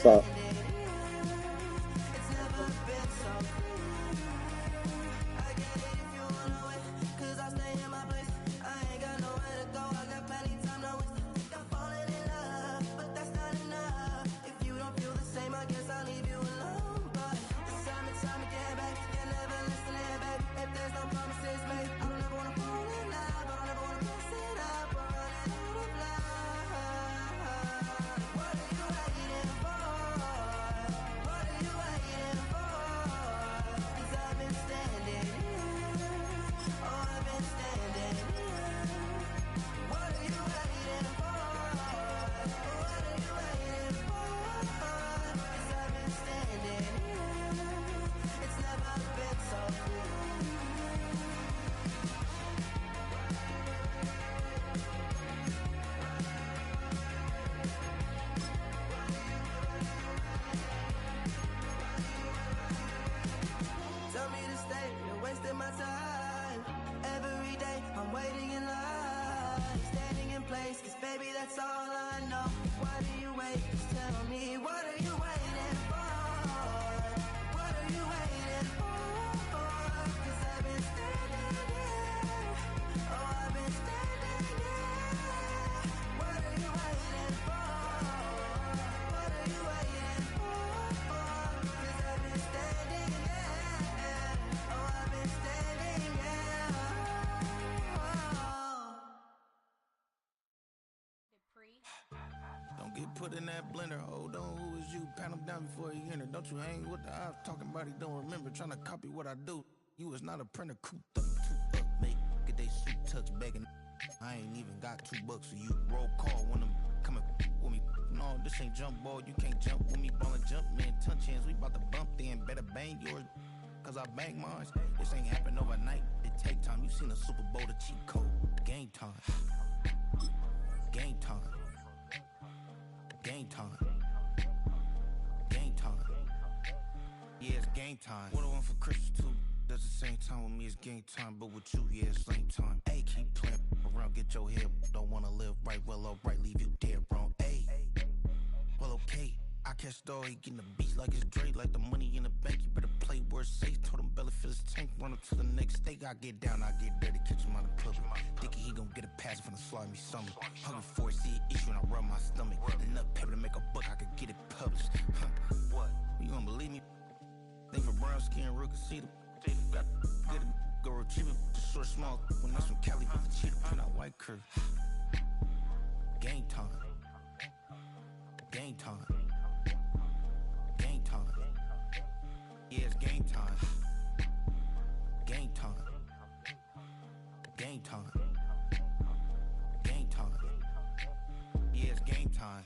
So. Get put in that blender. Hold on, who is you? Pat him down before he enter. Don't you hang with the ops talking about he don't remember. Trying to copy what I do. You is not a printer. Cooped up, too up, make get they suit touch begging. I ain't even got $2 for you. Roll call when I'm coming with me. No, this ain't jump ball. You can't jump with me. Ballin' jump, man. Touch hands. We about to bump then. Better bang yours. Cause I bang mine. This ain't happen overnight. It take time. You seen a Super Bowl, the cheat code. Game time. Game time. Game time. Game time. Yeah, it's game time. What I want for Christmas too. That's the same time with me, it's game time. But with you, yeah, it's same time. Hey, keep playing around, get your head. Don't wanna live right, well, alright, leave you dead wrong. Hey, well, okay. I catch the dog, he getting the beats like it's Dre, like the money in the bank. You better play where it's safe. Told him belly fill his tank, run up to the next steak. I get down, I get dirty, catch him on the public. Thinking he gon' get a pass from the slide me something. Hungry for it, see an issue and I rub my stomach. Enough paper to make a book, I could get it published. What? You gonna believe me? Think for brown skin, real can see the got get it, go retrieve it. Short, small, when that's from Cali, but the cheetah print out white curve. Game time. Game time. Game time. Yeah, it's game time. Game time. Game time. Game time. Yeah, it's game time.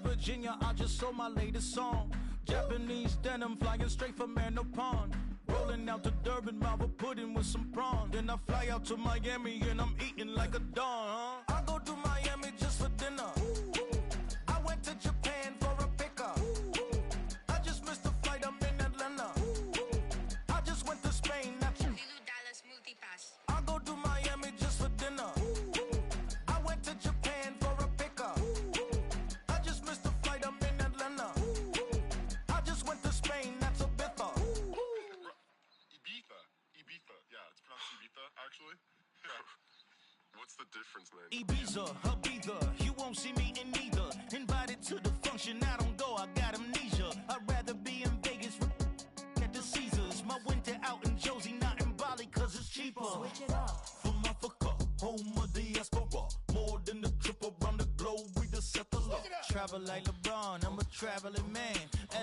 Virginia, I just sold my latest song. Japanese denim flying straight from Manopon. Rolling out to Durban, mouth a pudding with some prawn. Then I fly out to Miami and I'm eating like a don. I go to Miami just for dinner. I went to Japan for a pickup. I just missed the flight, I'm in Atlanta. I just went to Spain, not you. Dallas multipass. I go to Miami just for dinner. I went to Japan for a pickup. I just missed the flight, I'm in Atlanta. I just went to Spain, that's a Ibiza. Ibiza. Yeah, it's pronounced Ibiza, actually. What's the difference, man? Ibiza, Ibiza, you won't see me in neither. Invited to the function, I don't go, I got amnesia. I'd rather be in Vegas at the Caesars. My winter out in Josie, not in Bali, cause it's cheaper. Switch it up. like LeBron, I'm a traveling man.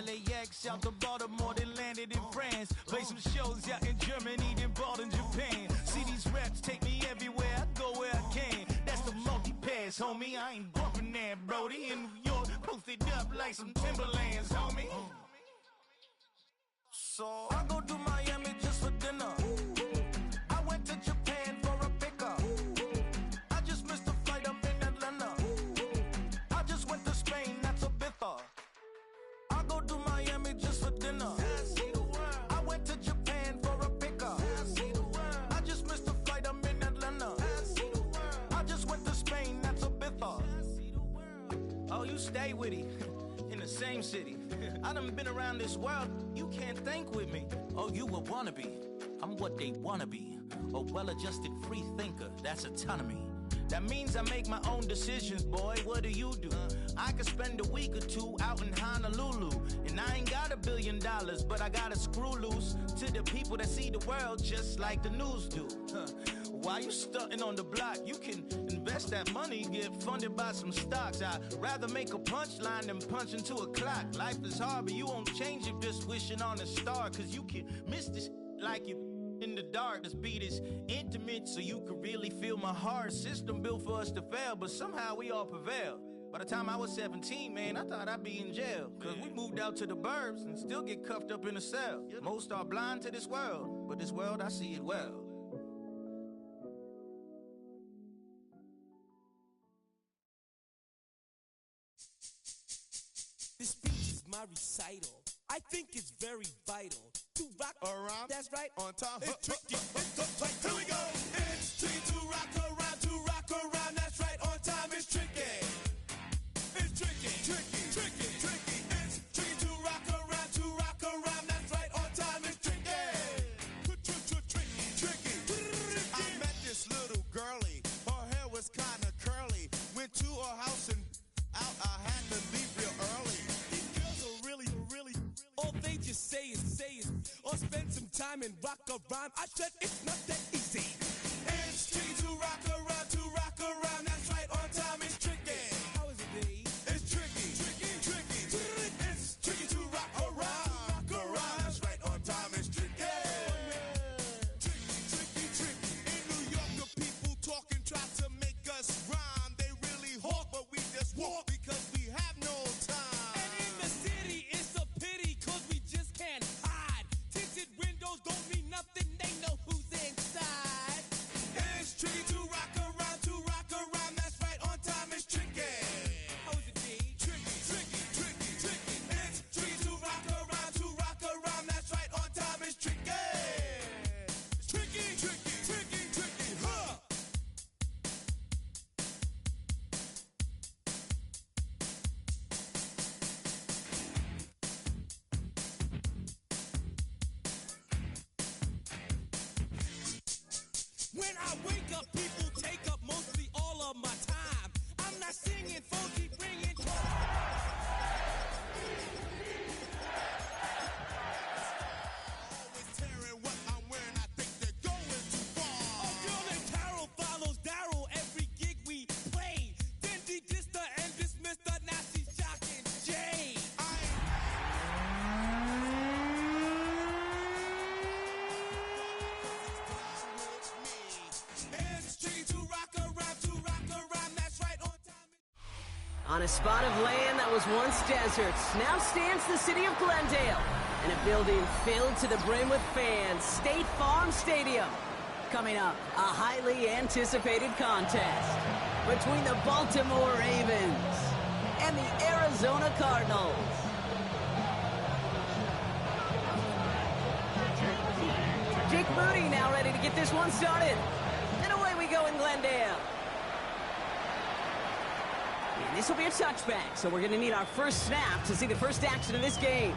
LAX out to Baltimore, then landed in France. Play some shows out in Germany, then bought in Japan. See these reps take me everywhere, I go where I can. That's the multi-pass, homie, I ain't bumping that, Brody. In New York, posted up like some Timberlands, homie. So I go to Miami just for dinner. I went to Japan for a pickup. I just missed a flight, I'm in Atlanta. I just went to Spain, that's Ibiza. I go to Miami just for dinner. I went to Japan for a pickup. I just missed a flight, I'm in Atlanta. I just went to Spain, that's Ibiza. Oh, you stay with it. In the same city. I done been around this world, you can't think with me. Oh, you a wannabe, I'm what they wanna be. A well-adjusted free thinker, that's autonomy. That means I make my own decisions, boy, what do you do? I could spend a week or two out in Honolulu. And I ain't got $1 billion, but I got a screw loose to the people that see the world just like the news do. While you stunting on the block, you can invest that money, get funded by some stocks. I'd rather make a punchline than punch into a clock. Life is hard, but you won't change it just wishing on a star. Cause you can miss this like you in the dark. This beat is intimate, so you can really feel my heart. System built for us to fail, but somehow we all prevail. By the time I was 17, man, I thought I'd be in jail. Cause we moved out to the burbs and still get cuffed up in a cell. Most are blind to this world, but this world, I see it well. This speech is my recital. I think it's very vital to rock around. That's right. On time. It's tricky. Here we go. It's tricky to rock around, to rock around. That's right. On time. It's tricky. It's tricky, tricky, tricky, tricky. It's tricky to rock around, to rock around. That's right. On time. It's tricky. Tricky, tricky. I met this little girlie. Her hair was kind of curly. Went to her house and out. I had to leave real early. All they just say is, or spend some time and rock a rhyme. I said it's not that easy. It's tricky to rock around, that's right, on time it's tricky. How is it, B? It's tricky, tricky, tricky. It's tricky to rock around, that's right, on time it's tricky. Tricky, tricky, tricky. In New York, the people talk and try to make us rhyme. They really hawk, but we just walk because we have no time. And in the city, it's a pity, cause we just can't hide. Tinted windows don't mean nothing, they know who's inside. It's tricky to rock around, that's right, on time it's tricky. How is it, D? Tricky, tricky, tricky, tricky. It's tricky to rock around, that's right, on time it's tricky. Tricky, tricky, tricky, tricky, huh? When I wake up, people take up mostly all of my time. I'm not singing, funky, bringing Always tearing what I'm wearing. I think they're going too far. Oh, girl named Carol follows Daryl every gig we play. Then he dissed her and dismissed her, now she's shocking Jay. It's tricky to rock around, that's right, on time. On a spot of land that was once desert, now stands the city of Glendale, in a building filled to the brim with fans, State Farm Stadium. Coming up, a highly anticipated contest between the Baltimore Ravens and the Arizona Cardinals. Jake Moody now ready to get this one started. And away we go in Glendale. And this will be a touchback, so we're going to need our first snap to see the first action of this game.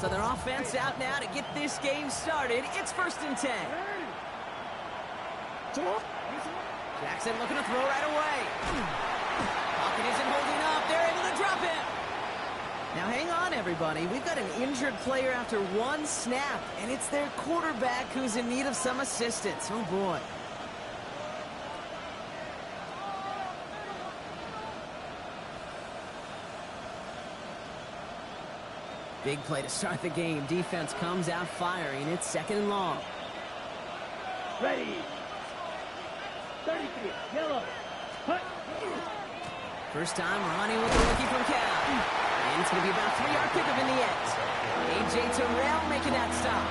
So their offense out now to get this game started. It's 1st and 10. Jackson looking to throw right away. Pocket isn't holding up. They're able to drop it. Now hang on, everybody. We've got an injured player after one snap, and it's their quarterback who's in need of some assistance. Oh, boy. Big play to start the game. Defense comes out firing. It's 2nd and long. Ready. 33, yellow. Hut. First time running with the rookie from Cal. And it's going to be about a 3-yard pickup in the end. A.J. Terrell making that stop.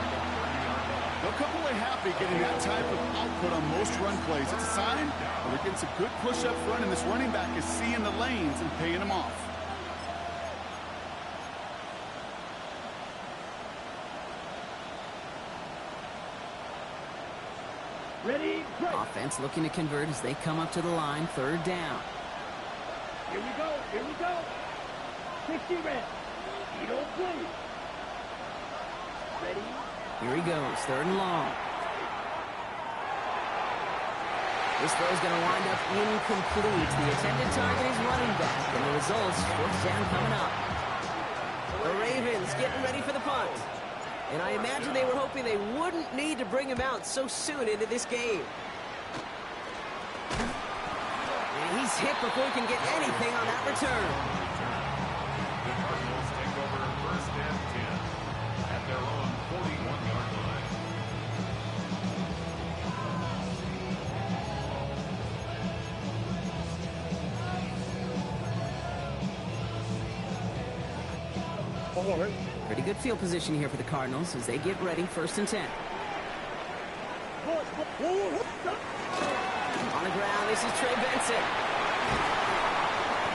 They'll come away happy getting that type of output on most run plays. It's a sign that they're getting some good push up front, and this running back is seeing the lanes and paying them off. Ready, break. Offense looking to convert as they come up to the line. 3rd down. Here we go, here we go. 60 red. You don't play. Ready. Here he goes. 3rd and long. This throw's going to wind up incomplete. The intended target is running back, and the results, 4th down coming up. The Ravens getting ready for the punt. And I imagine they were hoping they wouldn't need to bring him out so soon into this game. And he's hit before he can get anything on that return. Cardinals take over 1st and 10 at their own 41-yard line. Pretty good field position here for the Cardinals as they get ready. 1st and 10. On the ground, this is Trey Benson.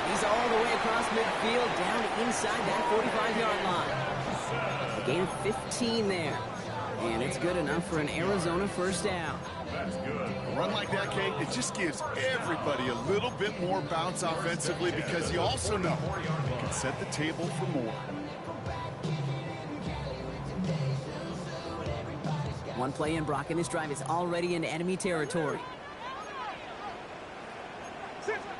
He's all the way across midfield, down inside that 45-yard line. A gain of 15 there. And it's good enough for an Arizona 1st down. That's good. A run like that, Kate, it just gives everybody a little bit more bounce offensively because you also know you can set the table for more. One play in, Brock, in this drive is already in enemy territory.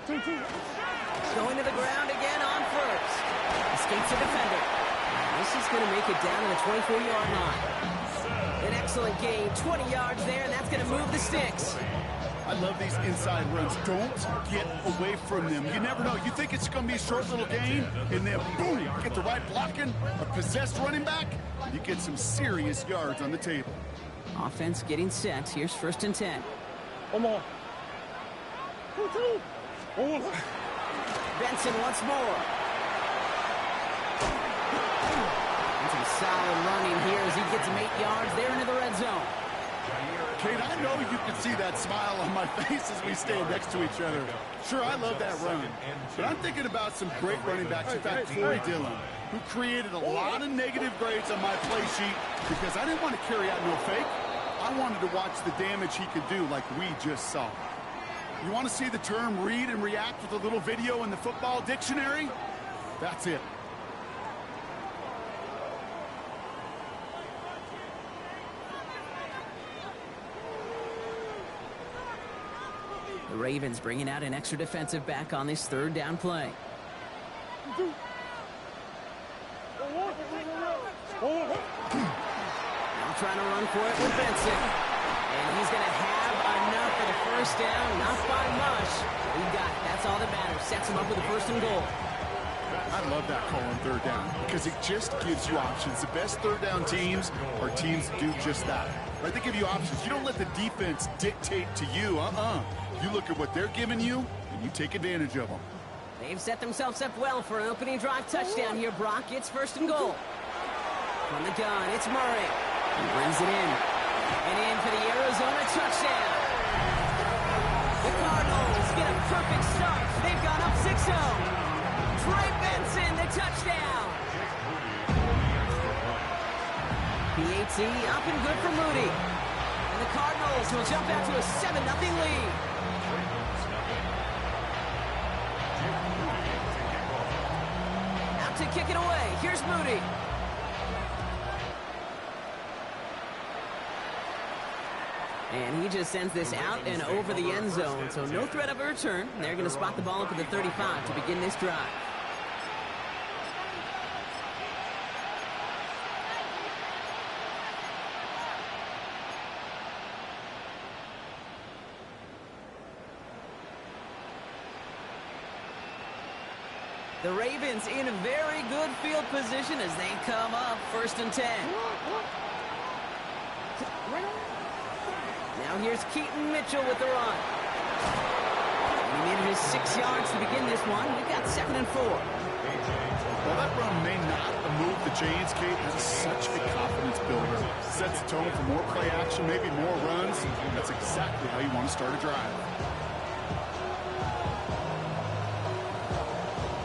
Going to the ground again on 1st. Escapes a defender. This is going to make it down to the 24-yard line. An excellent gain. 20 yards there, and that's going to move the sticks. I love these inside runs. Don't get away from them. You never know. You think it's going to be a short little gain, and then boom, get the right blocking, a possessed running back, and you get some serious yards on the table. Offense getting set. Here's 1st and 10. Come on. Benson once more. And some solid running here as he gets some 8 yards there into the red zone. Kate, I know you can see that smile on my face as we stand next to each other. Sure, I love that run, but I'm thinking about some great running backs. In fact, Corey Dillon, who created a lot of negative grades on my play sheet because I didn't want to carry out no fake. I wanted to watch the damage he could do like we just saw. You want to see the term read and react with a little video in the football dictionary? That's it. The Ravens bringing out an extra defensive back on this 3rd down play. Now trying to run for it with Benson. And he's going to have enough for the 1st down. Not by much. He got it. That's all that matters. Sets him up with a 1st and goal. I love that call on 3rd down because it just gives you options. The best 3rd down teams are teams that do just that. Right? They give you options. You don't let the defense dictate to you. You look at what they're giving you, and you take advantage of them. They've set themselves up well for an opening drive touchdown here, Brock. It's 1st and goal. From the gun, it's Murray. He brings it in. And in for the Arizona touchdown. The Cardinals get a perfect start. They've gone up 6-0. Trey Benson, the touchdown. PAT up and good for Moody. And the Cardinals will jump out to a 7-0 lead. Out to kick it away. Here's Moody. And he just sends this out and over the end zone, so no threat of a return. They're going to spot the ball up at the 35 to begin this drive. The Ravens in a very good field position as they come up 1st and 10. Now here's Keaton Mitchell with the run. He needed his 6 yards to begin this one. We've got 2nd and 4. Well, that run may not have moved the chains, Kate. That is such a confidence builder. Sets the tone for more play action, maybe more runs. That's exactly how you want to start a drive.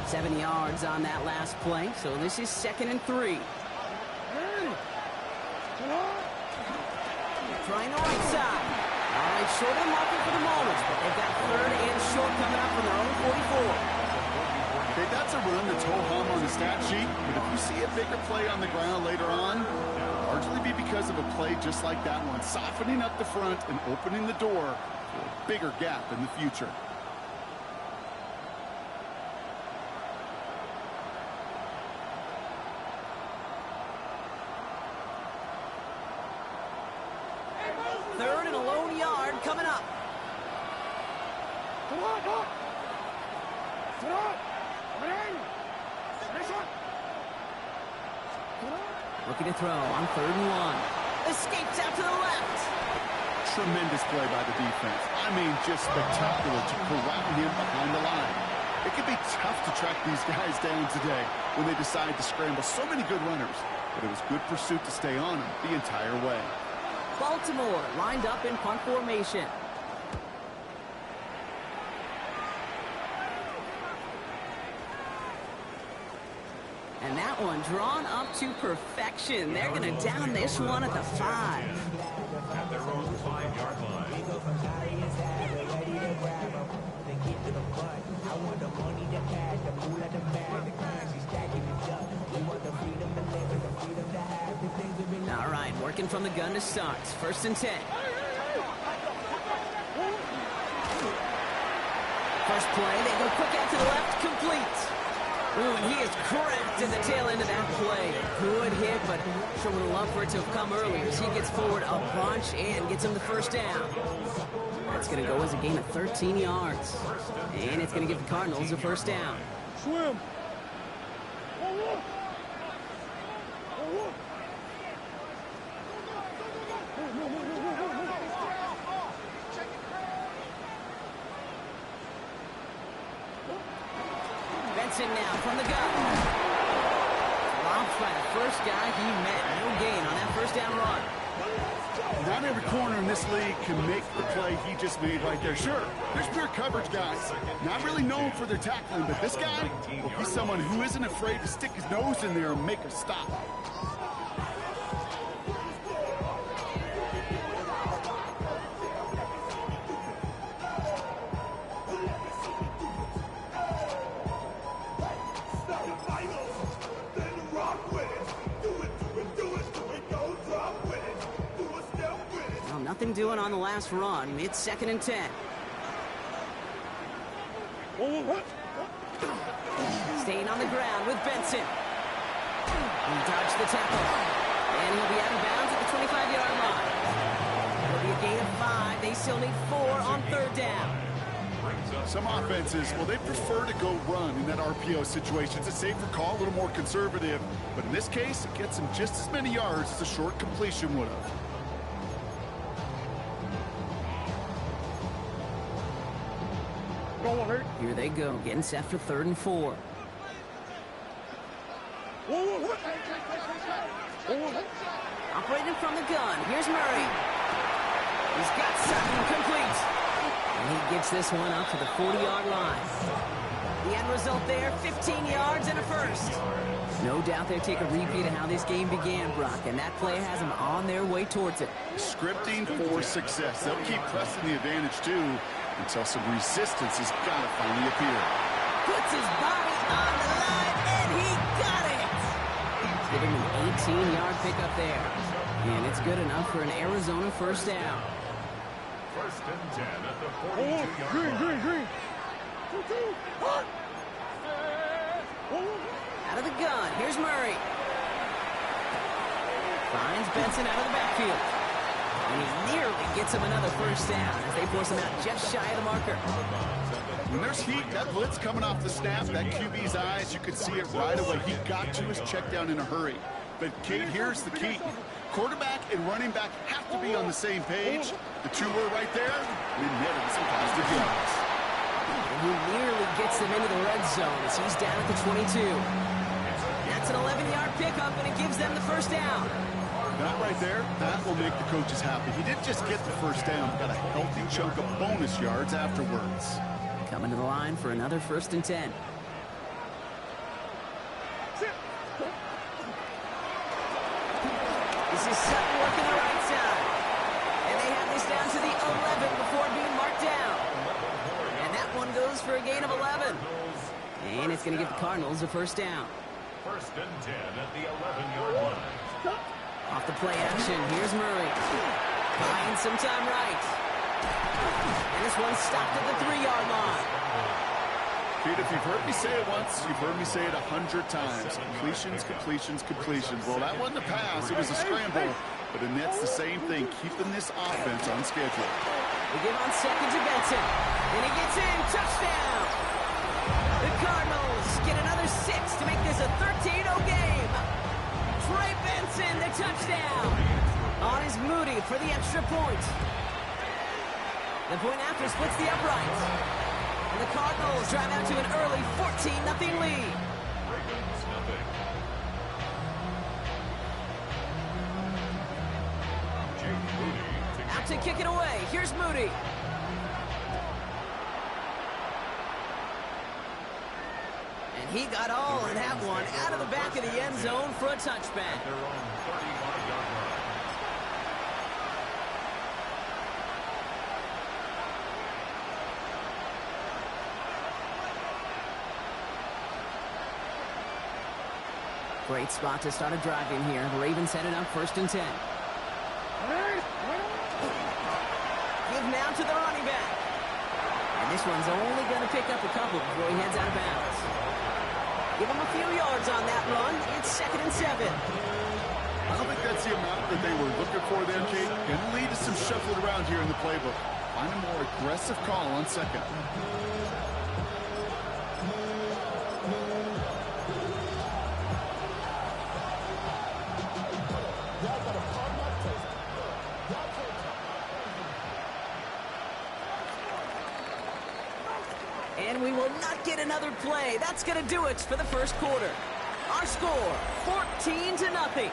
7 yards on that last play, so this is 2nd and 3. Trying the right side. All right, short of the marker for the moment, but they've got 3rd and short coming up from their own 44. Okay, that's a run that's ho-hum on the stat sheet, but if you see a bigger play on the ground later on, it'll largely be because of a play just like that one, softening up the front and opening the door for a bigger gap in the future. Coming up. Looking to throw on 3rd and 1. Escapes out to the left. Tremendous play by the defense. I mean, just spectacular to corral him behind the line. It can be tough to track these guys down today when they decide to scramble so many good runners. But it was good pursuit to stay on him the entire way. Baltimore lined up in punt formation. And that one drawn up to perfection. They're going to down this one at the 5. At their own 5-yard line. All right, working from the gun to start. 1st and 10. First play, they go quick out to the left, complete. Ooh, and he is cracked in the tail end of that play. Good hit, but sure would have loved for it to have come earlier as he gets forward a bunch and gets him the 1st down. That's going to go as a gain of 13 yards. And it's going to give the Cardinals a 1st down. Swim. Now from the gun. Dropped by the first guy he met. No gain on that 1st down run. Not every corner in this league can make the play he just made right there. Sure, there's pure coverage guys. Not really known for their tackling, but this guy, well, he's someone who isn't afraid to stick his nose in there and make a stop. Nothing doing on the last run. It's 2nd and 10. Staying on the ground with Benson. He dodged the tackle. And he'll be out of bounds at the 25-yard line. It'll be a gain of 5. They still need 4 on 3rd down. Some offenses, well, they prefer to go run in that RPO situation. It's a safer call, a little more conservative. But in this case, it gets them just as many yards as a short completion would have. Here they go, getting set for 3rd and 4. Operating from the gun, here's Murray. He's got Sutton complete. And he gets this one up to the 40-yard line. The end result there, 15 yards and a 1st. No doubt they take a repeat of how this game began, Brock, and that play has them on their way towards it. Scripting for success. They'll keep pressing the advantage, too, until some resistance has got to finally appear. Puts his body on the line, and he got it! Giving him an 18-yard pickup there. And it's good enough for an Arizona 1st down. First and 10 at the 42-yard line. Out of the gun, here's Murray. Finds Benson out of the backfield. And he nearly gets him another first down as they force him out just shy of the marker. When there's heat, that blitz coming off the snap, that QB's eyes, you could see it right away. He got to his check down in a hurry. But, Kate, here's the key. Quarterback and running back have to be on the same page. The two were right there. We netted some positive yards. And he nearly gets them into the red zone as he's down at the 22. That's an 11-yard pickup, and it gives them the first down. That right there, that will make the coaches happy. He didn't just get the first down, got a healthy chunk of bonus yards afterwards. Coming to the line for another first and 10. This is Sutton working the right side. And they have this down to the 11 before being marked down. And that one goes for a gain of 11. And it's going to give the Cardinals a first down. First and 10 at the 11-yard line. Off the play action, here's Murray. Buying some time right. And this one stopped at the 3-yard line. Pete, if you've heard me say it once, you've heard me say it 100 times. Completions, completions, completions. Well, that wasn't a pass. It was a scramble. But the Nets, the same thing, keeping this offense on schedule. They give on second to Benson. And he gets in. Touchdown. The Cardinals get another 6 to make this a 13-0 game. Trey Benson, the touchdown. On is Moody for the extra point. The point after splits the uprights. And the Cardinals drive out to an early 14-0 lead. Ravens nothing. Jake Moody Out to kick it away. Here's Moody. And he got all in that one out of the back of the end zone for a touchback. their own 35-yard line. Great spot to start a drive in here. The Ravens headed up first and 10. Give now to the running back. And this one's only going to pick up a couple before he heads out of bounds. Give him a few yards on that run. It's 2nd and 7. I don't think that's the amount that they were looking for there, Kate. Going to lead to some shuffling around here in the playbook. Find a more aggressive call on second. And we will not get another play. That's going to do it for the first quarter. Our score, 14-0.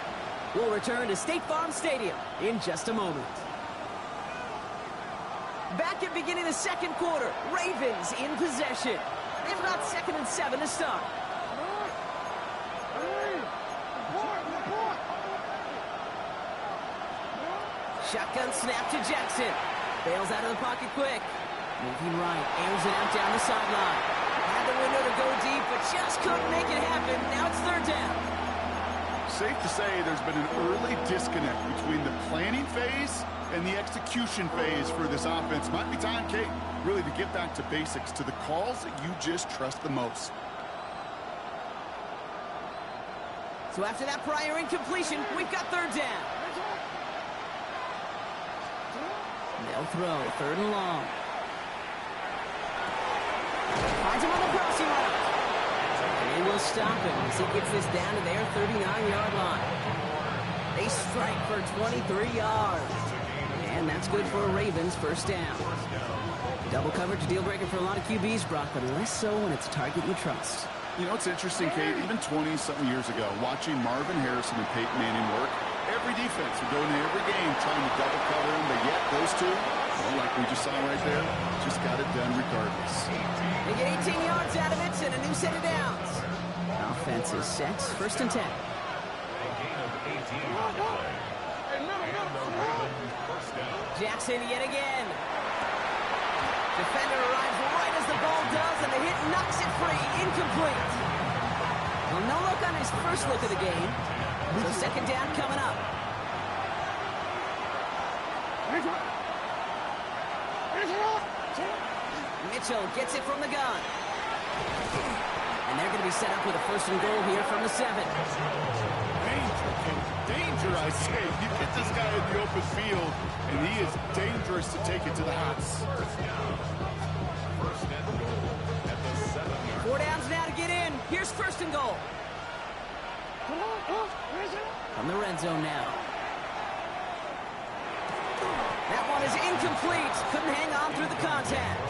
We'll return to State Farm Stadium in just a moment. Back at beginning the second quarter, Ravens in possession. They've got 2nd and 7 to start. Shotgun snap to Jackson. Bails out of the pocket quick. Moving right, airs it out down the sideline. Had the window to go deep, but just couldn't make it happen. Now it's 3rd down. Safe to say there's been an early disconnect between the planning phase and the execution phase for this offense. Might be time, Kate, really to get back to basics, to the calls that you just trust the most. So after that prior incompletion, we've got 3rd down. They'll throw 3rd and long. Finds him on the crossing route. And we'll stop him as he gets this down to their 39-yard line. They strike for 23 yards. And that's good for a Ravens first down. Double coverage, deal breaker for a lot of QBs, Brock, but less so when it's a target you trust. You know, it's interesting, Kate, even 20-something years ago, watching Marvin Harrison and Peyton Manning work, every defense would go into every game trying to double cover him, but yet those two, well, like we just saw right there, just got it done regardless. They get 18 yards out of it and a new set of downs. Offense is set, 1st and 10. A gain of 18 on the play. And the Ravens first down. Jackson yet again. Defender arrives right as the ball does, and the hit knocks it free. Incomplete. Well, no look on his first look of the game. So 2nd down coming up. Mitchell gets it from the gun. And they're going to be set up with a 1st and goal here from the 7. Danger, I say. You get this guy in the open field, and he is dangerous to take it to the house. 4 downs now to get in. Here's 1st and goal. From the red zone now. That one is incomplete. Couldn't hang on through the contact.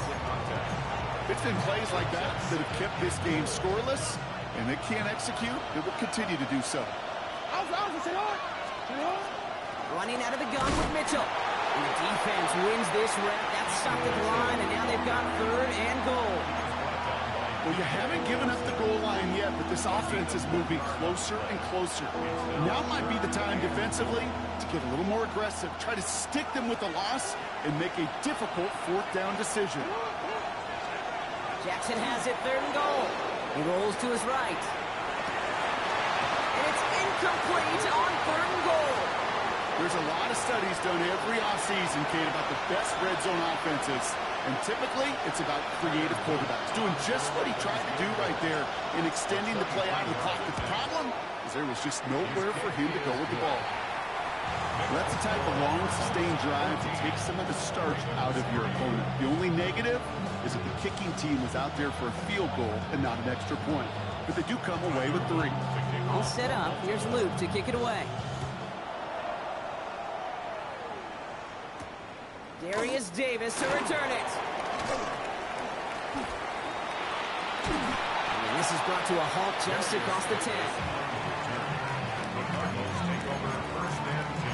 It's been plays like that that have kept this game scoreless, and they can't execute. They will continue to do so. Running out of the gun with Mitchell. And the defense wins this rep. That's stopped at the line, and now they've got 3rd and goal. Well, you haven't given up the goal line yet, but this offense is moving closer and closer. Now might be the time defensively to get a little more aggressive, try to stick them with the loss, and make a difficult 4th down decision. Jackson has it, 3rd and goal. He rolls to his right. And it's incomplete on 3rd and goal. There's a lot of studies done every offseason, Kate, about the best red zone offenses. And typically, it's about creative quarterbacks, doing just what he tried to do right there in extending the play out of the clock. But the problem is there was just nowhere for him to go with the ball. That's the type of long, sustained drive to take some of the starch out of your opponent. The only negative is that the kicking team was out there for a field goal and not an extra point. But they do come away with 3. All set up. Here's Luke to kick it away. Darius Davis to return it. And this is brought to a halt just across the 10. The Cardinals take over 1st and 10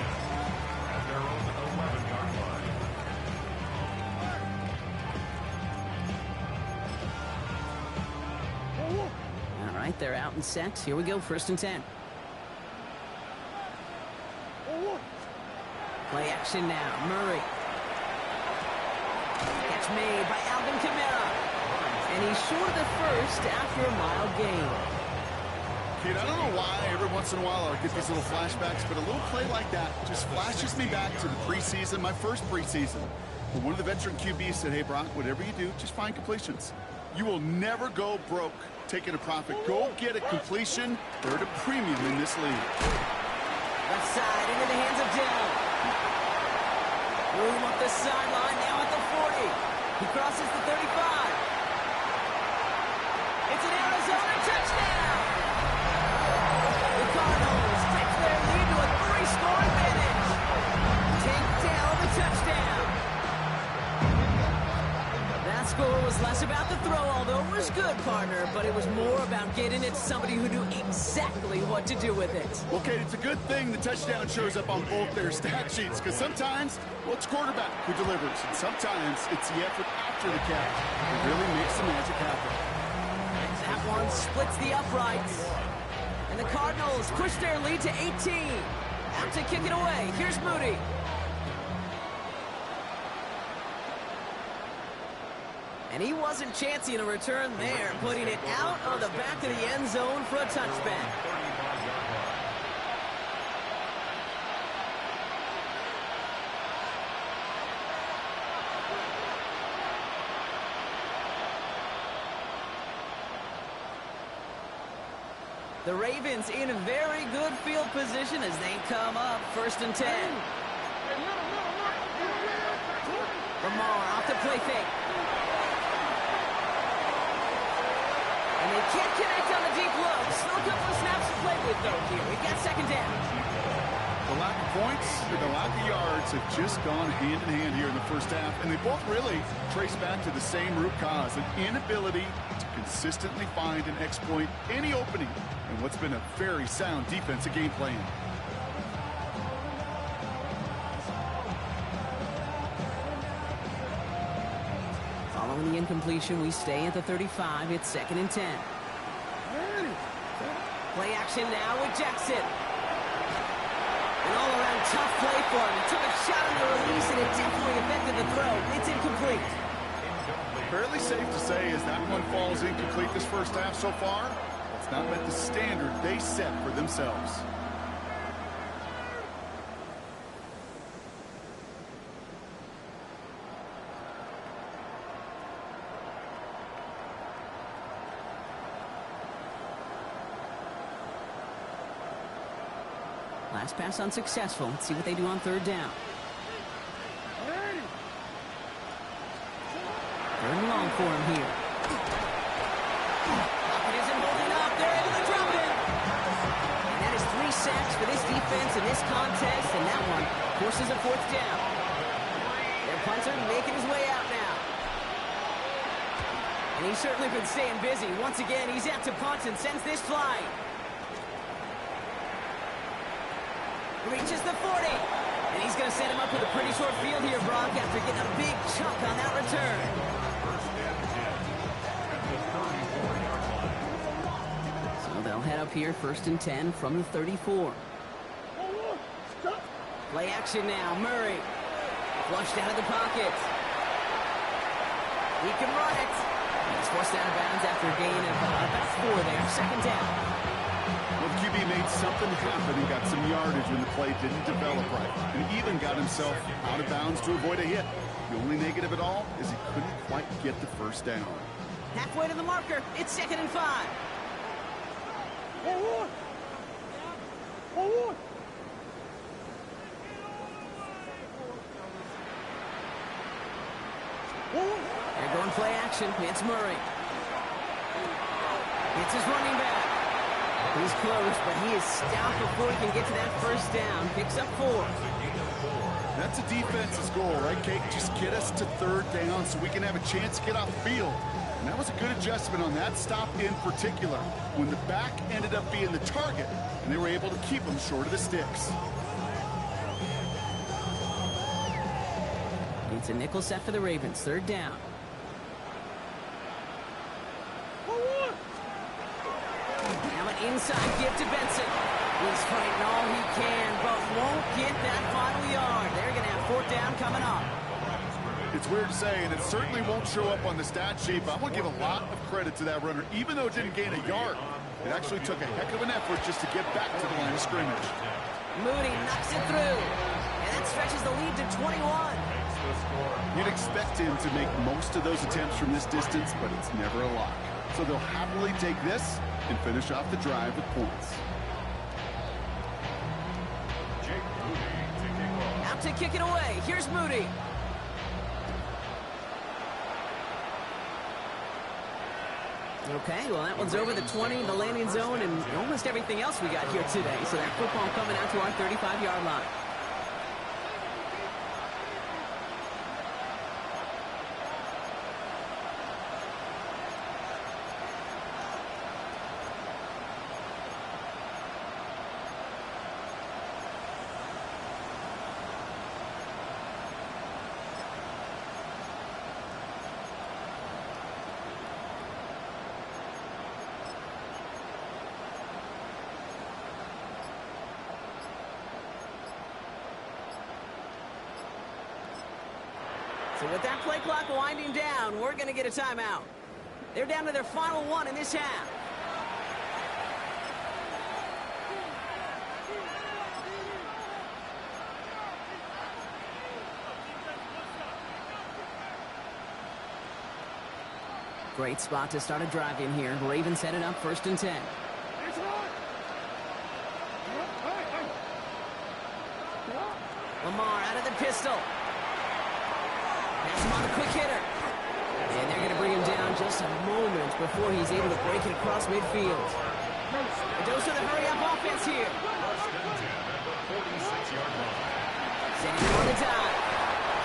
at their own 11-yard line. All right, they're out and set. Here we go, 1st and 10. Play action now. Murray. Catch made by Alvin Kamara. And he's short of the 1st after a mile gain. Kid, I don't know why every once in a while I'll get these little flashbacks, but a little play like that just flashes me back to the preseason, my first preseason. When one of the veteran QBs said, hey, Brock, whatever you do, just find completions. You will never go broke taking a profit. Go get a completion. They're at a premium in this league. Left side into the hands of Dillon. Room up the sideline, now at the 40. He crosses the 35. It's an Arizona touchdown! The Cardinals take their lead to a 3-score advantage. Take Dell the touchdown. That score was less about the throw, although it was good, partner, but it was more about getting it to somebody who knew exactly what to do with it. Well, Kate, it's a good thing the touchdown shows up on both their stat sheets, because sometimes, well, it's quarterback who delivers, and sometimes it's the effort after the catch that really makes the magic happen. That one splits the uprights. And the Cardinals push their lead to 18. Out to kick it away. Here's Moody. And he wasn't chancing a return there, putting it out on the back of the end zone for a touchback. The Ravens in a very good field position as they come up 1st and 10. Lamar off the play fake. And they can't connect on the deep look. Still a couple of snaps to play with, though, here. We've got 2nd down. The lack of points and the lack of yards have just gone hand in hand here in the first half, and they both really trace back to the same root cause, an inability to consistently find and exploit any opening in what's been a very sound defensive game plan. Following the incompletion, we stay at the 35. It's 2nd and 10. Play action now with Jackson. An all-around tough play for him. He took a shot on the release, and it definitely affected the throw. It's incomplete. Fairly safe to say as that one falls incomplete this first half so far, it's not met the standard they set for themselves. Last pass unsuccessful. Let's see what they do on third down. Third and long for him here. Pocket isn't holding up. They're able to drop it. And that is 3 sacks for this defense in this contest, and that one forces a fourth down. Their punter making his way out now. And he's certainly been staying busy. Once again, he's out to punt and sends this flying. Reaches the 40. And he's going to set him up with a pretty short field here, Brock, after getting a big chunk on that return. First and 10 at the 34-yard line. So they'll head up here, 1st and 10 from the 34. Play action now. Murray flushed out of the pocket. He can run it. He's forced out of bounds after a gain of about 4 there. 2nd down. Well, the QB made something happen and got some yardage when the play didn't develop right. And he even got himself out of bounds to avoid a hit. The only negative at all is he couldn't quite get the first down. Halfway to the marker. It's 2nd and 5. They're going play action. It's Murray. It's his running back. He's close, but he is stout before he can get to that first down. Picks up 4. That's a defense's goal, right, Kate? Just get us to 3rd down so we can have a chance to get off the field. And that was a good adjustment on that stop in particular, when the back ended up being the target, and they were able to keep him short of the sticks. It's a nickel set for the Ravens. 3rd down. Now an inside give to Benson. He's fighting all he can, but won't get that final yard. They're going to have 4th down coming up. It's weird to say, and it certainly won't show up on the stat sheet, but I'm going to give a lot of credit to that runner. Even though it didn't gain a yard, it actually took a heck of an effort just to get back to the line of scrimmage. Moody knocks it through, and that stretches the lead to 21. You'd expect him to make most of those attempts from this distance, but it's never a lock. So they'll happily take this and finish off the drive with points. Out to kick it away. Here's Moody. Okay, well, that one's over the 20, the landing zone, and almost everything else we got here today. So that football coming out to our 35-yard line. So with that play clock winding down, we're going to get a timeout. They're down to their final one in this half. Great spot to start a drive in here. Ravens headed up 1st and 10. Lamar out of the pistol. That's him on a quick hitter. And they're going to bring him down just a moment before he's able to break it across midfield. A dose of the hurry-up offense here. Sanders on the dive.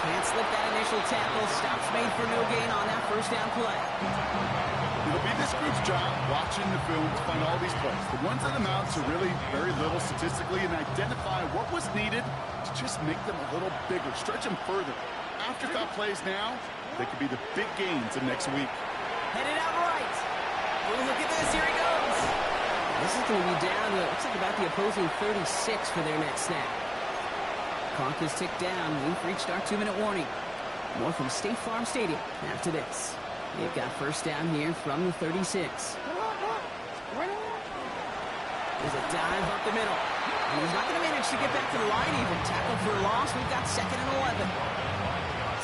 Can't slip that initial tackle. Stops made for no gain on that first down play. It'll be this group's job watching the film to find all these plays. The ones that amount to really very little statistically and identify what was needed to just make them a little bigger, stretch them further. Afterthought plays now, they could be the big gains of next week. Headed out right. Oh, look at this. Here he goes. This is going to be down to, looks like about the opposing 36 for their next snap. Clock is ticked down. We've reached our 2-minute warning. More from State Farm Stadium after this. They've got first down here from the 36. There's a dive up the middle. And he's not going to manage to get back to the line even. Tackle for a loss. We've got 2nd and 11.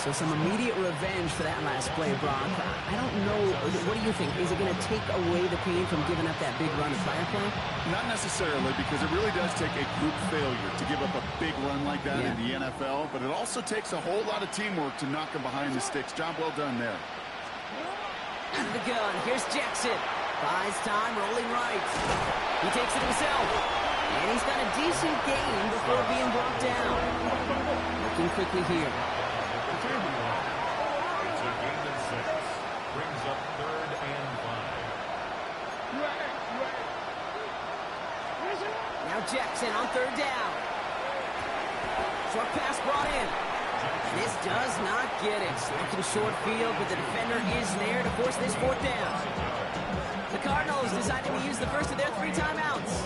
So some immediate revenge for that last play, Brock. I don't know. What do you think? Is it going to take away the pain from giving up that big run the prior play? Not necessarily, because it really does take a group failure to give up a big run like that in the NFL, but it also takes a whole lot of teamwork to knock him behind the sticks. Job well done there. Out of the gun. Here's Jackson. Buys time, rolling right. He takes it himself. And he's got a decent gain before being brought down. Looking quickly here. It's a gain of 6. Brings up 3rd and 5. Now Jackson on 3rd down. Short pass brought in. This does not get it. Looking short field, but the defender is there to force this 4th down. The Cardinals deciding to use the first of their 3 timeouts,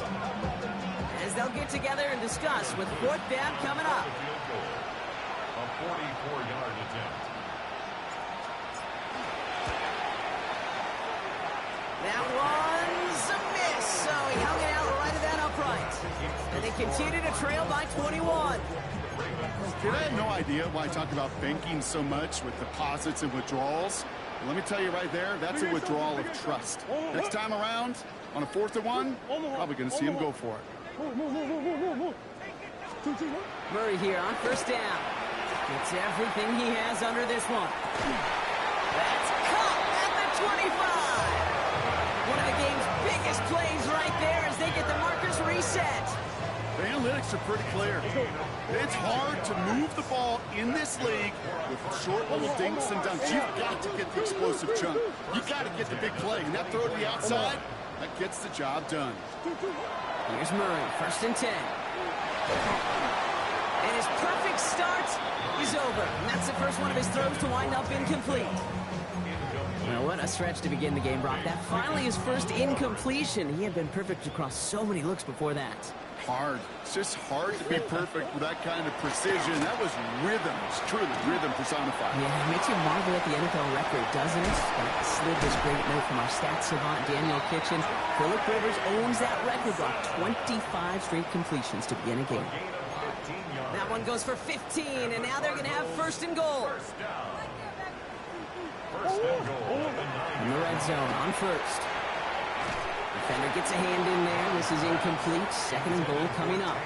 as they'll get together and discuss with 4th down coming up. A 44-yard attempt. That one's a miss, so he hung it out right of that upright. And they continue to trail by 21. I have no idea why I talk about banking so much with deposits and withdrawals. But let me tell you right there, that's a withdrawal of trust. Next time around, on a 4th and 1, probably going to see him go for it. Murray here on 1st down. Gets everything he has under this one. That's caught at the 25. One of the game's biggest plays right there as they get the markers reset. The analytics are pretty clear. It's hard to move the ball in this league with short little dinks and dunks. You've got to get the explosive chunk. You've got to get the big play. And that throw to the outside, that gets the job done. Here's Murray, 1st and 10. And his perfect start is over. And that's the first one of his throws to wind up incomplete. Well, what a stretch to begin the game, Brock. That finally his first incompletion. He had been perfect across so many looks before that. Hard. It's just hard to be perfect with that kind of precision. That was rhythm. It's truly rhythm personified. Yeah, it makes you marvel at the NFL record, doesn't it? I slid this great note from our stats savant, Daniel Kitchen. Phillip Rivers owns that record, Brock. 25 straight completions to begin a game. That one goes for 15, and now they're going to have 1st and goal. In the red zone on 1st. Defender gets a hand in there. This is incomplete. 2nd and goal coming up.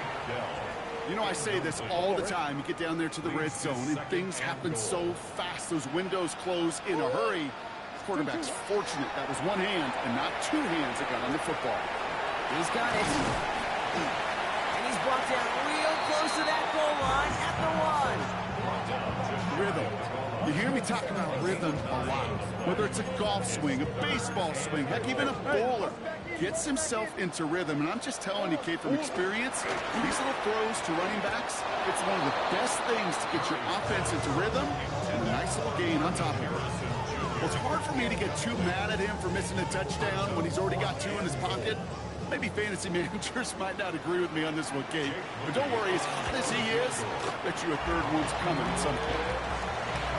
You know, I say this all the time. You get down there to the red zone, and things happen so fast. Those windows close in a hurry. The quarterback's fortunate that was one hand and not 2 hands that got on the football. He's got it. And he's brought down real close to that goal line at the 1. Rhythm. You hear me talk about rhythm a lot. Whether it's a golf swing, a baseball swing, heck, even a bowler gets himself into rhythm. And I'm just telling you, Kate, from experience, these little throws to running backs, it's one of the best things to get your offense into rhythm and a nice little gain on top of it. Well, it's hard for me to get too mad at him for missing a touchdown when he's already got 2 in his pocket. Maybe fantasy managers might not agree with me on this one, Kate. But don't worry, as hot as he is, I bet you a 3rd one's coming at some point.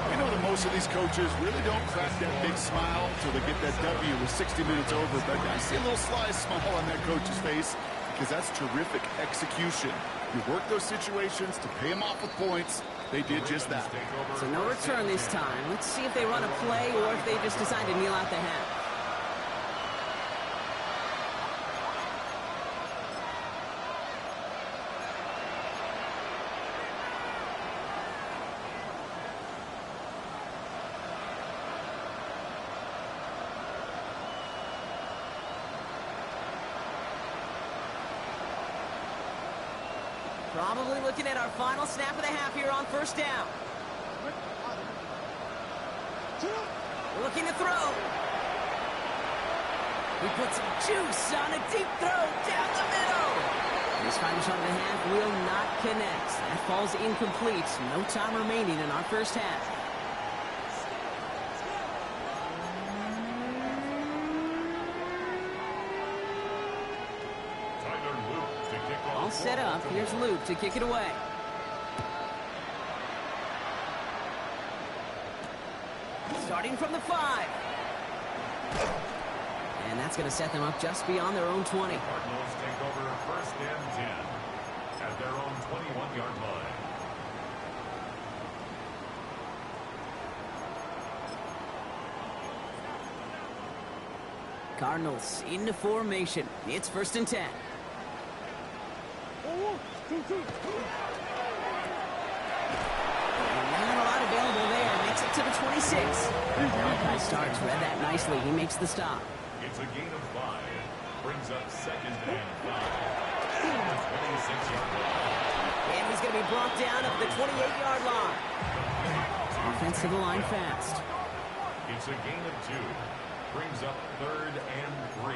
You know that most of these coaches really don't crack that big smile until they get that W with 60 minutes over, but I see a little sly smile on that coach's face because that's terrific execution. You work those situations to pay them off with points. They did just that. So no return this time. Let's see if they run a play or if they just decide to kneel out the half. Probably looking at our final snap of the half here on 1st down. Looking to throw. He puts some juice on a deep throw down the middle. This final shot of the half will not connect. That falls incomplete. No time remaining in our 1st half. All set up. Here's Luke to kick it away. Starting from the 5. And that's going to set them up just beyond their own 20. Cardinals take over 1st and 10 at their own 21-yard line. Cardinals into formation. It's 1st and 10. Not a lot available there. Makes it to the 26. Malachi Starks read that nicely. He makes the stop. It's a gain of 5. Brings up 2nd and 5. 26-yard line. And he's going to be brought down at the 28-yard line. Offensive line fast. It's a gain of 2. Brings up 3rd and 3.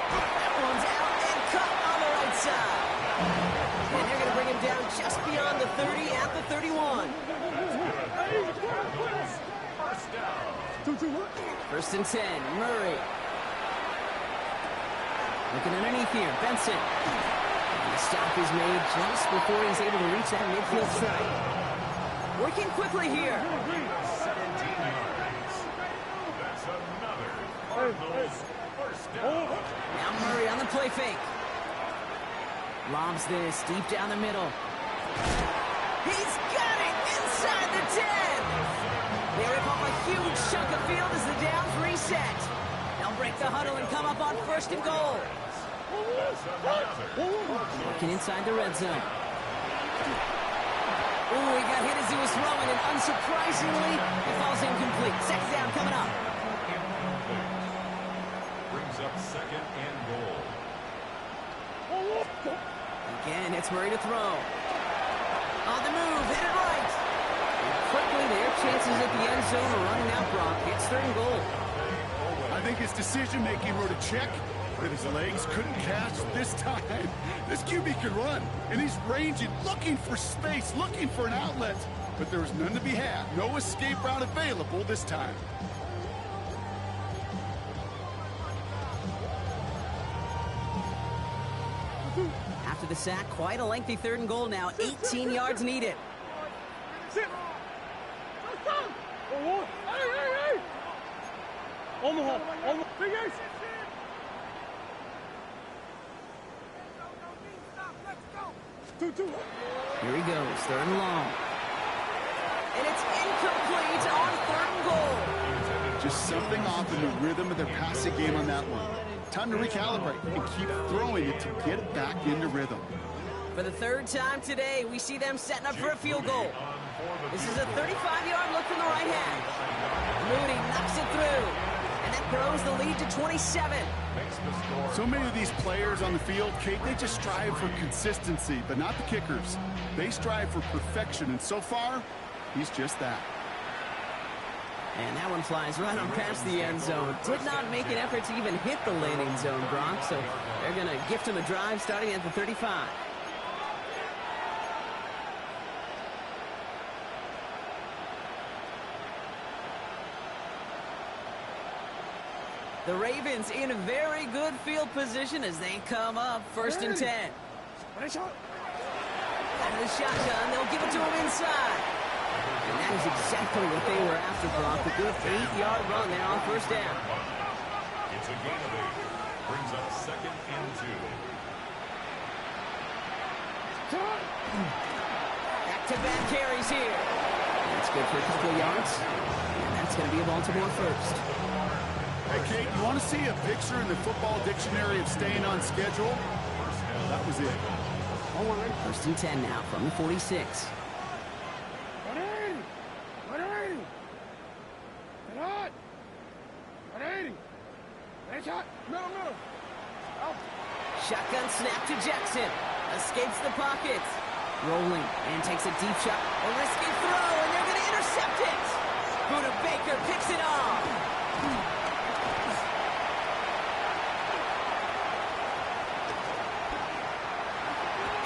That one's out and cut on the right side. And they're going to bring him down just beyond the 30 at the 31. First down. 1st and 10, Murray. Looking underneath here, Benson. And the stop is made just before he's able to reach that midfield strike. Working quickly here. 17 yards. That's another Cardinals first down. Now Murray on the play fake. Lobs this deep down the middle. He's got it inside the 10. They rip off a huge chunk of field as the downs reset. They'll break the huddle and come up on 1st and goal. Working inside the red zone. Ooh, he got hit as he was throwing, and unsurprisingly, it falls incomplete. 2nd down coming up. Brings up 2nd and goal. Again, it's Murray to throw. On the move, hit it right. And quickly, their chances at the end zone are running out, Brock. It's 3rd and goal. I think his decision-making wrote a check, but his legs couldn't catch this time. This QB can run, and he's ranging, looking for space, looking for an outlet. But there was none to be had. No escape route available this time. After the sack, quite a lengthy 3rd and goal now. 18 yards needed. Omaha. Here he goes, 3rd and long. And it's incomplete on 3rd and goal. Just something off in the rhythm of their passing game on that one. Time to recalibrate and keep throwing it to get it back into rhythm. For the 3rd time today, we see them setting up for a field goal. This is a 35-yard look from the right hand. Mooney knocks it through. And that grows the lead to 27. So many of these players on the field, Kate, they just strive for consistency, but not the kickers. They strive for perfection, and so far, he's just that. And that one flies right on past the end zone. Did not make an effort to even hit the landing zone, Brock, so they're going to gift him a drive starting at the 35. The Ravens in very good field position as they come up 1st and 10. Out of the shotgun, they'll give it to him inside. And that is exactly what they were after, Brock. A good 8-yard run there on 1st down. It's a gain of 8. Brings up 2nd and 2. Back-to-back carries here. That's good for a couple of yards. And that's going to be a Baltimore first. Hey, Kate, you want to see a picture in the football dictionary of staying on schedule? That was it. 1st and 10 now from the 46. Shotgun snap to Jackson. Escapes the pocket. Rolling and takes a deep shot. A risky throw, and they're going to intercept it. Buda Baker picks it off.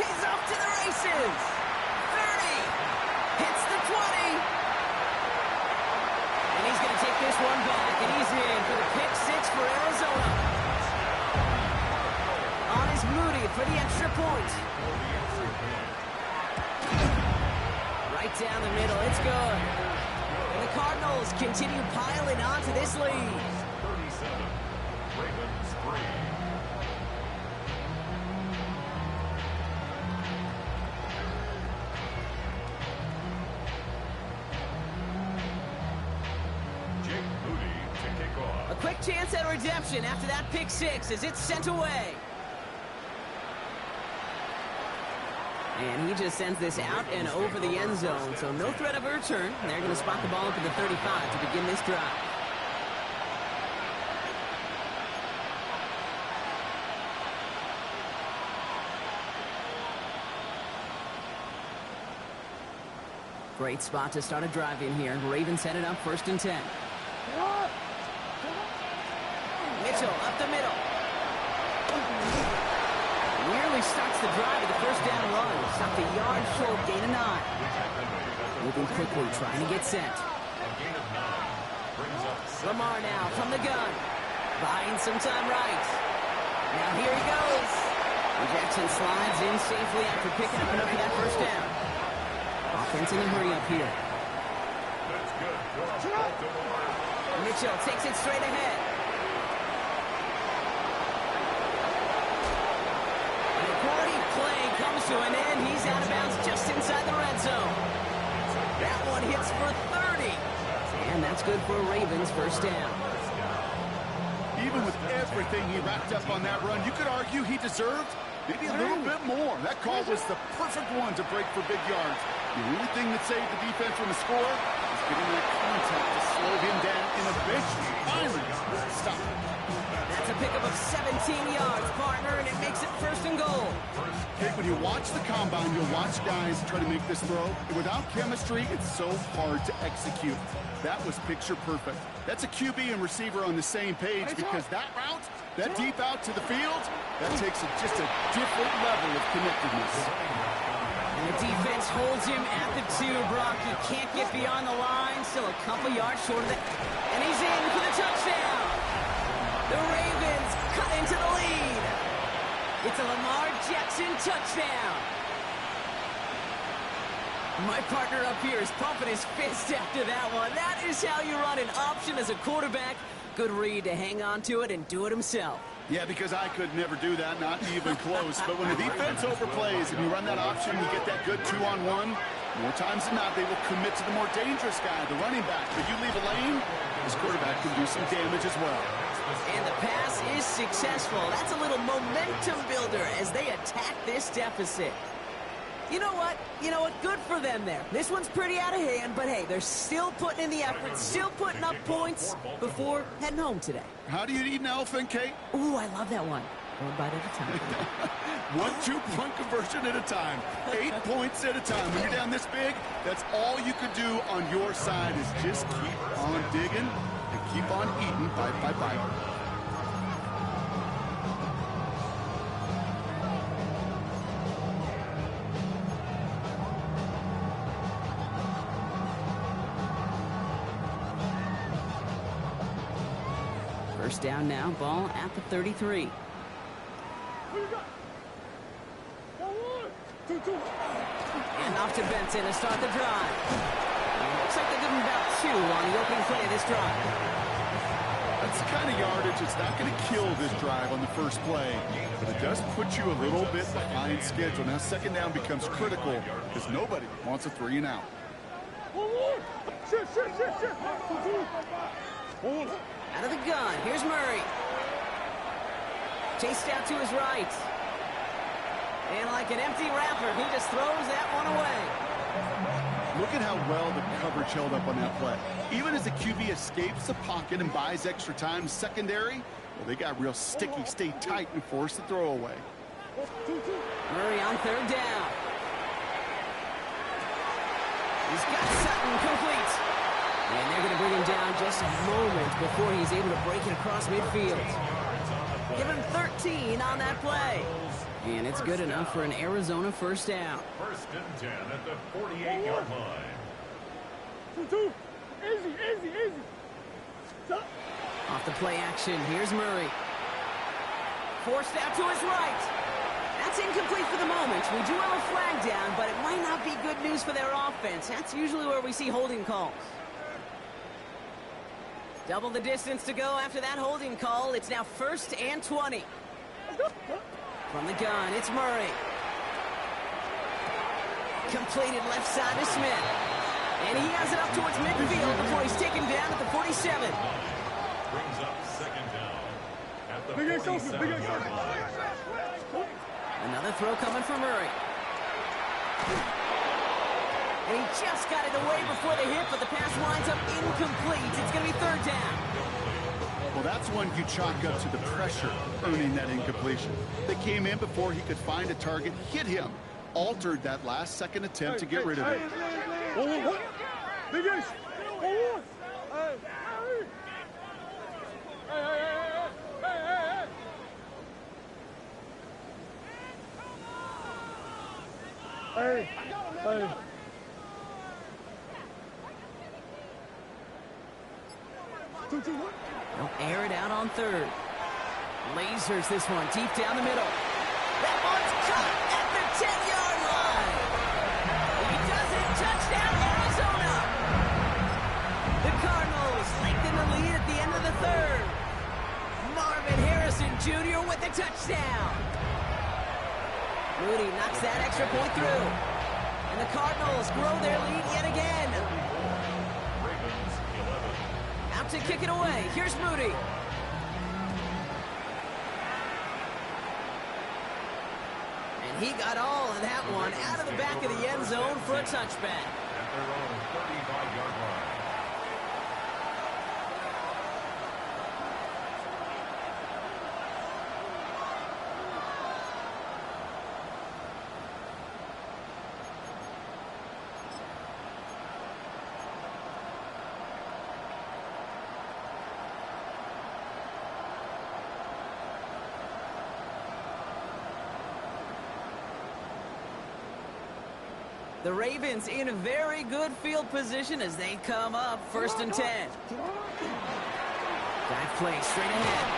He's off to the races. 30. Hits the 20. And he's going to take this one back, and he's in for the pick 6 for Arizona. On is Moody for the extra point. Right down the middle, it's good. And the Cardinals continue piling on to this lead. 37. Ravens 3. quick chance at redemption after that pick six as it's sent away. And he just sends this out and over the end zone, so no threat of a return. They're going to spot the ball up at the 35 to begin this drive. Great spot to start a drive in here. Ravens headed up 1st and 10. Mitchell up the middle. Nearly starts the drive with the first down run. Stopped a yard short, gain of 9. Moving quickly, trying to get set. Lamar now from the gun. Buying some time right. Now here he goes. Jackson slides in safely after picking up enough for that first down. Offense in a hurry up here. Mitchell takes it straight ahead. And the quality play comes to an end. He's out of bounds just inside the red zone. That one hits for 30. And that's good for Ravens first down. Even with everything he racked up on that run, you could argue he deserved maybe a little bit more. That call was the perfect one to break for big yards. The only thing that saved the defense from the score is getting that contact to slow him down and eventually, finally, stop it. That's a pickup of 17 yards, partner, and it makes it 1st and goal. Hey, when you watch the combine, you'll watch guys try to make this throw. Without chemistry, it's so hard to execute. That was picture perfect. That's a QB and receiver on the same page because that route, that deep out to the field, that takes just a different level of connectedness. And the defense holds him at the 2, Brock. He can't get beyond the line. Still a couple yards short of it. And he's in for the touchdown. The Ravens cut into the lead. It's a Lamar Jackson touchdown. My partner up here is pumping his fist after that one. That is how you run an option as a quarterback. Good read to hang on to it and do it himself. Yeah, because I could never do that, not even close. But when the defense overplays and you run that option, you get that good 2-on-1, more times than not, they will commit to the more dangerous guy, the running back. But you leave a lane, this quarterback can do some damage as well. And the pass is successful. That's a little momentum builder as they attack this deficit. You know what? Good for them there. This one's pretty out of hand, but hey, they're still putting in the effort, still putting up points before heading home today. How do you eat an elephant, Kate? Ooh, I love that one. One bite at a time. 1 2-point conversion at a time. 8 points at a time. When you're down this big, that's all you could do on your side is just keep on digging and keep on eating bite by bite. First down now, ball at the 33. And off to Benson to start the drive. Looks like they give him about 2 on the opening play of this drive. That's the kind of yardage that's not going to kill this drive on the first play, but it does put you a little bit behind schedule. Now second down becomes critical because nobody wants a 3 and out. Out of the gun, here's Murray. Chased out to his right. And like an empty wrapper, he just throws that one away. Look at how well the coverage held up on that play. Even as the QB escapes the pocket and buys extra time, secondary, well, they got real sticky, stay tight, and force the throw away. Murray on 3rd down. He's got Sutton complete. And they're going to bring him down just a moment before he's able to break it across midfield. Give him 13 on that play. And it's good enough for an Arizona first down. 1st and 10 at the 48-yard line. Easy. Off the play action, here's Murray. Forced out to his right. That's incomplete for the moment. We do have a flag down, but it might not be good news for their offense. That's usually where we see holding calls. Double the distance to go after that holding call. It's now 1st and 20. From the gun, it's Murray. Completed left side to Smith. And he has it up towards midfield before he's taken down at the 47. brings up second down at the 47-yard line. Another throw coming from Murray. And he just got it away before the hit, but the pass winds up incomplete. It's going to be third down. Well, that's one you chalk up to the pressure earning that incompletion. They came in before he could find a target, hit him, altered that last second attempt to get rid of it. They'll air it out on third. Lasers this one deep down the middle. That one's caught at the 10-yard line. He does it. Touchdown, Arizona. The Cardinals lengthen the lead at the end of the third. Marvin Harrison Jr. with the touchdown. Moody knocks that extra point through. And the Cardinals grow their lead yet again. Ravens 11. Out to kick it away. Here's Moody. And he got all of that one out of the back of the end zone for a touchback. At their own 35-yard line. The Ravens in a very good field position as they come up 1st and 10. That play straight ahead.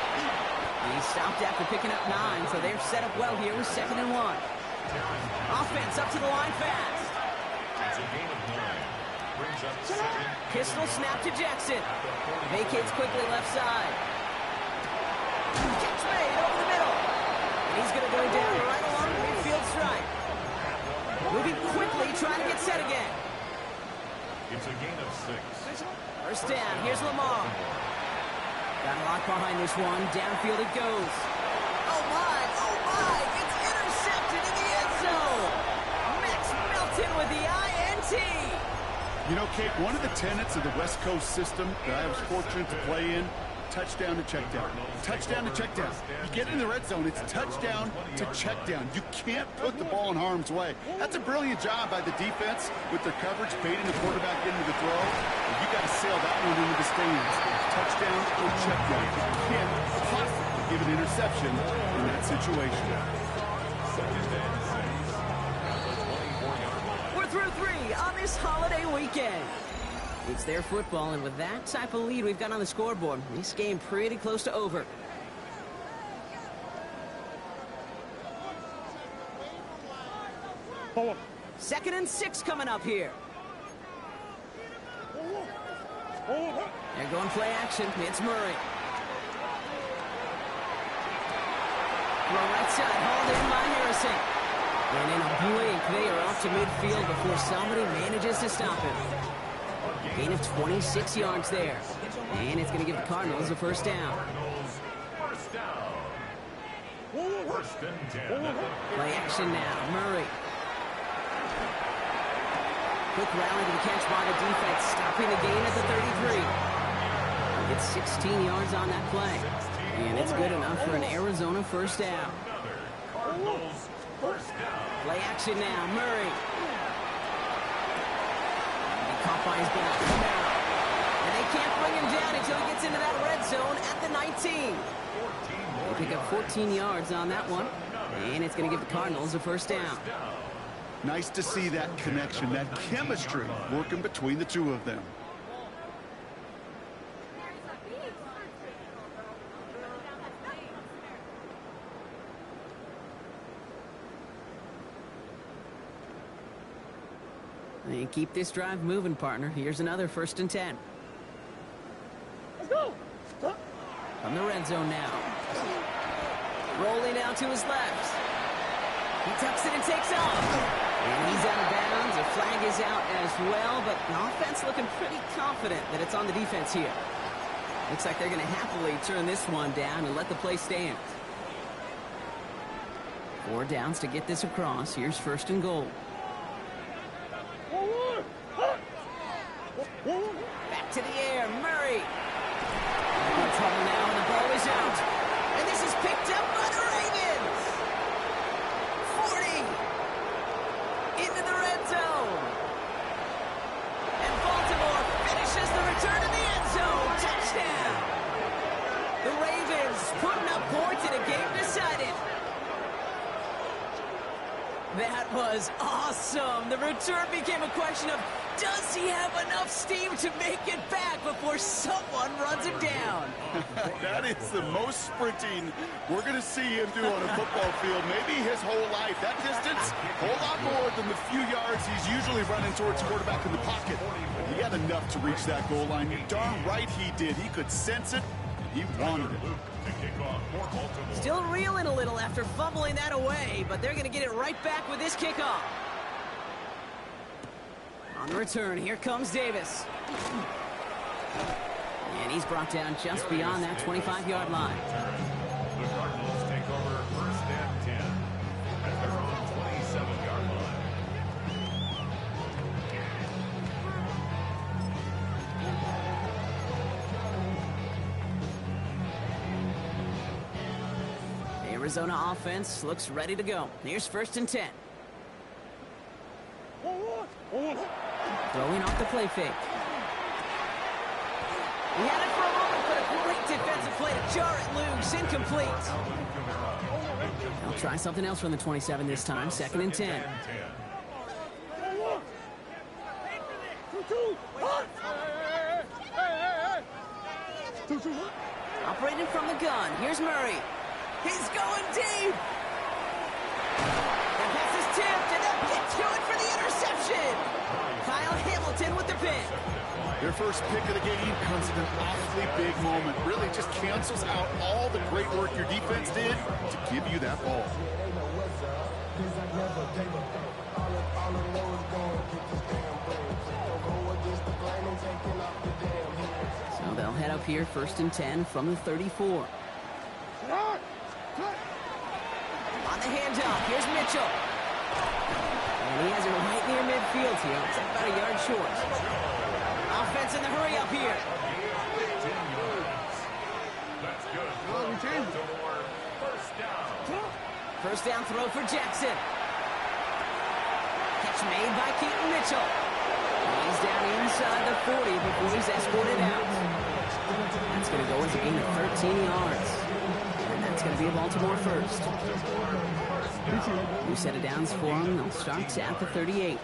He stopped after picking up 9, so they're set up well here with 2nd and 1. Offense up to the line fast. It's a gain of 9. Brings up second. Pistol snap to Jackson. Vacates quickly left side. Catch made over the middle. And he's going to go down right along the midfield stripe. Moving quickly, trying to get set again. It's a gain of 6. First down, here's Lamar. Got a lot behind this one. Downfield it goes. Oh my, it's intercepted in the end zone. Max Melton with the INT. You know, Kate, one of the tenets of the West Coast system that I was fortunate to play in, touchdown to check down. Touchdown to check down. You get in the red zone, it's touchdown to check down. You can't put the ball in harm's way. That's a brilliant job by the defense with their coverage, baiting the quarterback into the throw. And you got to sail that one into the stands. Touchdown or check down. You can't possibly give an interception in that situation. We're through 3 on this holiday weekend. It's their football, and with that type of lead we've got on the scoreboard, this game pretty close to over. Forward. 2nd and 6 coming up here. They're going play action. It's Murray. Throw right side, hauled in by Harrison. And in a blink, they are off to midfield before somebody manages to stop him. Gain of 26 yards there. And it's going to give the Cardinals a first down. First down. 1st and 10. Play action now. Murray. Quick rally to the catch by the defense, stopping the gain at the 33. Gets 16 yards on that play. And it's good enough for an Arizona first down. Cardinals first down. Play action now. Murray. Caught by his back, Camaro. And they can't bring him down until he gets into that red zone at the 19. They pick up 14 yards on that one. And it's going to give the Cardinals a first down. Nice to see that connection, that chemistry working between the two of them. And keep this drive moving, partner. Here's another 1st and 10. Let's go. From the red zone now. Rolling out to his left. He tucks it and takes off. And he's out of bounds. A flag is out as well, but the offense looking pretty confident that it's on the defense here. Looks like they're going to happily turn this one down and let the play stand. 4 downs to get this across. Here's first and goal. Back to the air, Murray. In trouble now, and the ball is out. And this is picked up by the Ravens. 40. Into the red zone. And Baltimore finishes the return to the end zone. Touchdown. The Ravens putting up points in a game decided. That was awesome. The return became a question of, does he have enough steam to make it back before someone runs him down? That is the most sprinting we're going to see him do on a football field, maybe his whole life. That distance, a whole lot more than the few yards he's usually running towards quarterback in the pocket. But he had enough to reach that goal line. You're darn right he did. He could sense it. He wanted it. Still reeling a little after fumbling that away, but they're going to get it right back with this kickoff. On the return, here comes Davis. And he's brought down just beyond that 25-yard line. The Cardinals take over first and 10 at their own 27-yard line. Arizona offense looks ready to go. Here's first and 10. Throwing off the play fake. He had it for a moment, but a great defensive play to jar it loose. Incomplete. They'll try something else from the 27 this time. Second and 10. Operating from the gun. Here's Murray. He's going deep. The pass is tipped, and they'll get to it for the interception. Kyle Hamilton with the pick. Their first pick of the game comes at an awfully big moment. Really just cancels out all the great work your defense did to give you that ball. So they'll head up here, first and 10 from the 34. On the handoff, here's Mitchell. And he has it right near midfield here. It's about a yard short. Offense in the hurry up here. That's good. First down. First down throw for Jackson. Catch made by Keaton Mitchell. He's down inside the 40 before he's escorted out. That's going to go as a gain of 13 yards. And that's going to be a Baltimore first. New set of downs for him. They'll start at the 38. And the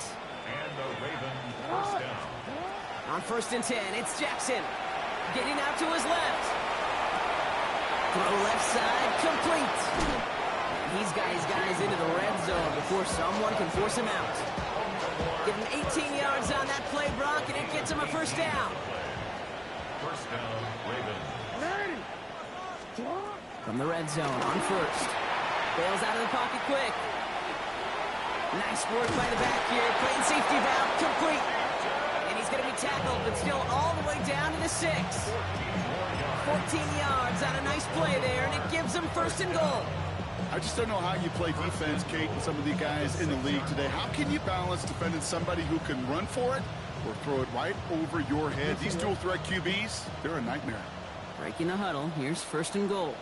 Ravens first down. On first and 10, it's Jackson. Getting out to his left. Throw left side, complete. And he's got his guys into the red zone before someone can force him out. Give him 18 yards on that play, Brock, and it gets him a first down. First down, Ravens. From the red zone on first. Bails out of the pocket quick. Nice work by the back here. Playing safety valve, complete. And he's going to be tackled, but still all the way down to the 6. 14 yards on a nice play there, and it gives him first and goal. I just don't know how you play defense, Kate, and some of the guys in the league today. How can you balance defending somebody who can run for it or throw it right over your head? These dual threat QBs, they're a nightmare. Breaking the huddle. Here's first and goal.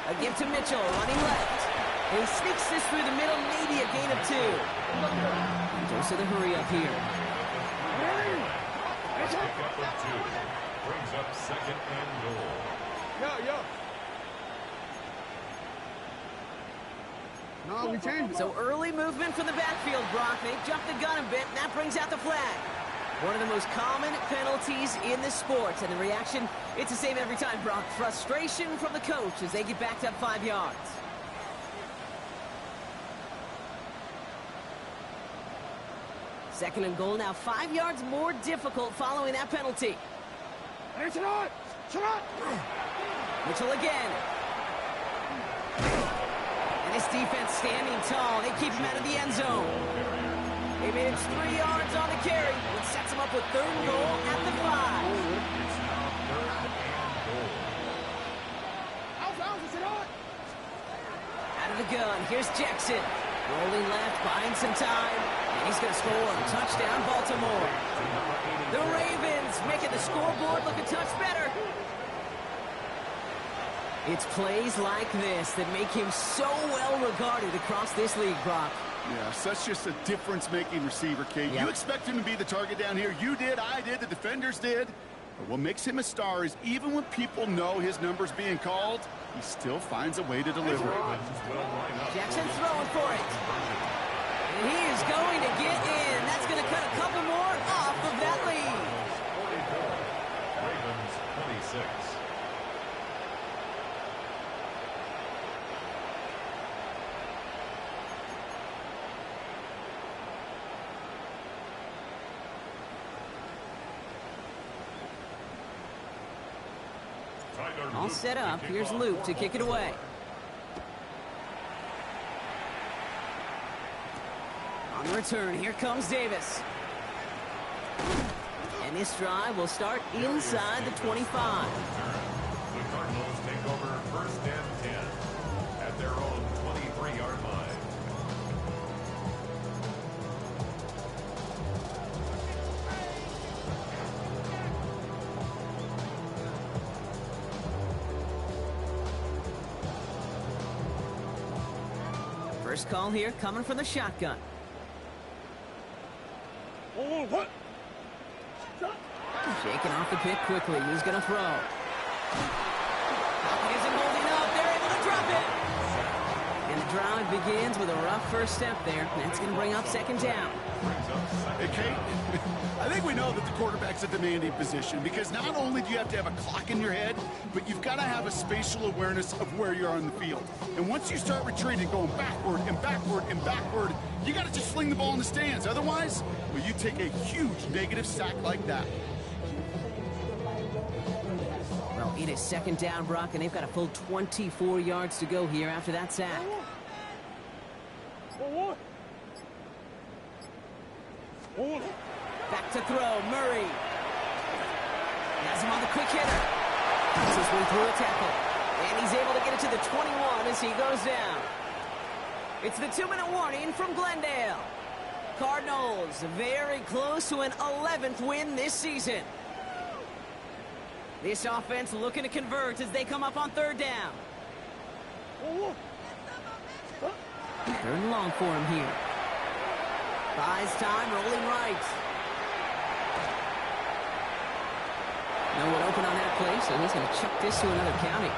A give to Mitchell, running left. And he sneaks this through the middle, maybe a gain of 2. And goes to the hurry up here. Pick up of 2. Brings up second and goal. No, we changed. So early movement from the backfield, Brock. They jumped the gun a bit, and that brings out the flag. One of the most common penalties in the sport. And the reaction, it's the same every time, Brock. Frustration from the coach as they get backed up 5 yards. Second and goal now, 5 yards more difficult following that penalty. Mitchell again. And this defense standing tall. They keep him out of the end zone. He made it 3 yards on the carry. It sets him up with 3rd and goal at the 5. It's now 3rd and goal. Out of the gun, here's Jackson. Rolling left, buying some time. And he's going to score. Touchdown, Baltimore. The Ravens making the scoreboard look a touch better. It's plays like this that make him so well regarded across this league, Brock. Yeah, such just a difference-making receiver, Kate. Yep. You expect him to be the target down here. You did, I did, the defenders did. But what makes him a star is even when people know his number's being called, he still finds a way to deliver. Jackson throwing for it. And he is going to get in. That's going to cut a couple more off of that lead. 44. Ravens 26. All set up. Here's Luke to kick it away. On the return, here comes Davis. And this drive will start inside the 25. The Cardinals take over 1st and 10 at their own 23-yard line. First call here coming from the shotgun. Shaking off the pick quickly. He's going to throw. Pocket isn't holding up. They're able to drop it. And the drive begins with a rough first step there. That's going to bring up 2nd down. Hey, Kate, I think we know that the quarterback's a demanding position because not only do you have to have a clock in your head, but you've got to have a spatial awareness of where you are on the field. And once you start retreating, going backward and backward and backward, you got to just fling the ball in the stands. Otherwise, well, you take a huge negative sack like that. Well, it is 2nd down, Brock, and they've got a full 24 yards to go here after that sack. Back to throw, Murray. Has him on the quick hitter. Gets his way through a tackle. And he's able to get it to the 21 as he goes down. It's the 2-minute warning from Glendale. Cardinals very close to an 11th win this season. This offense looking to convert as they come up on 3rd down. 3rd and long for him here. Buys time, rolling right. No one open on that play, so he's going to chuck this to another county.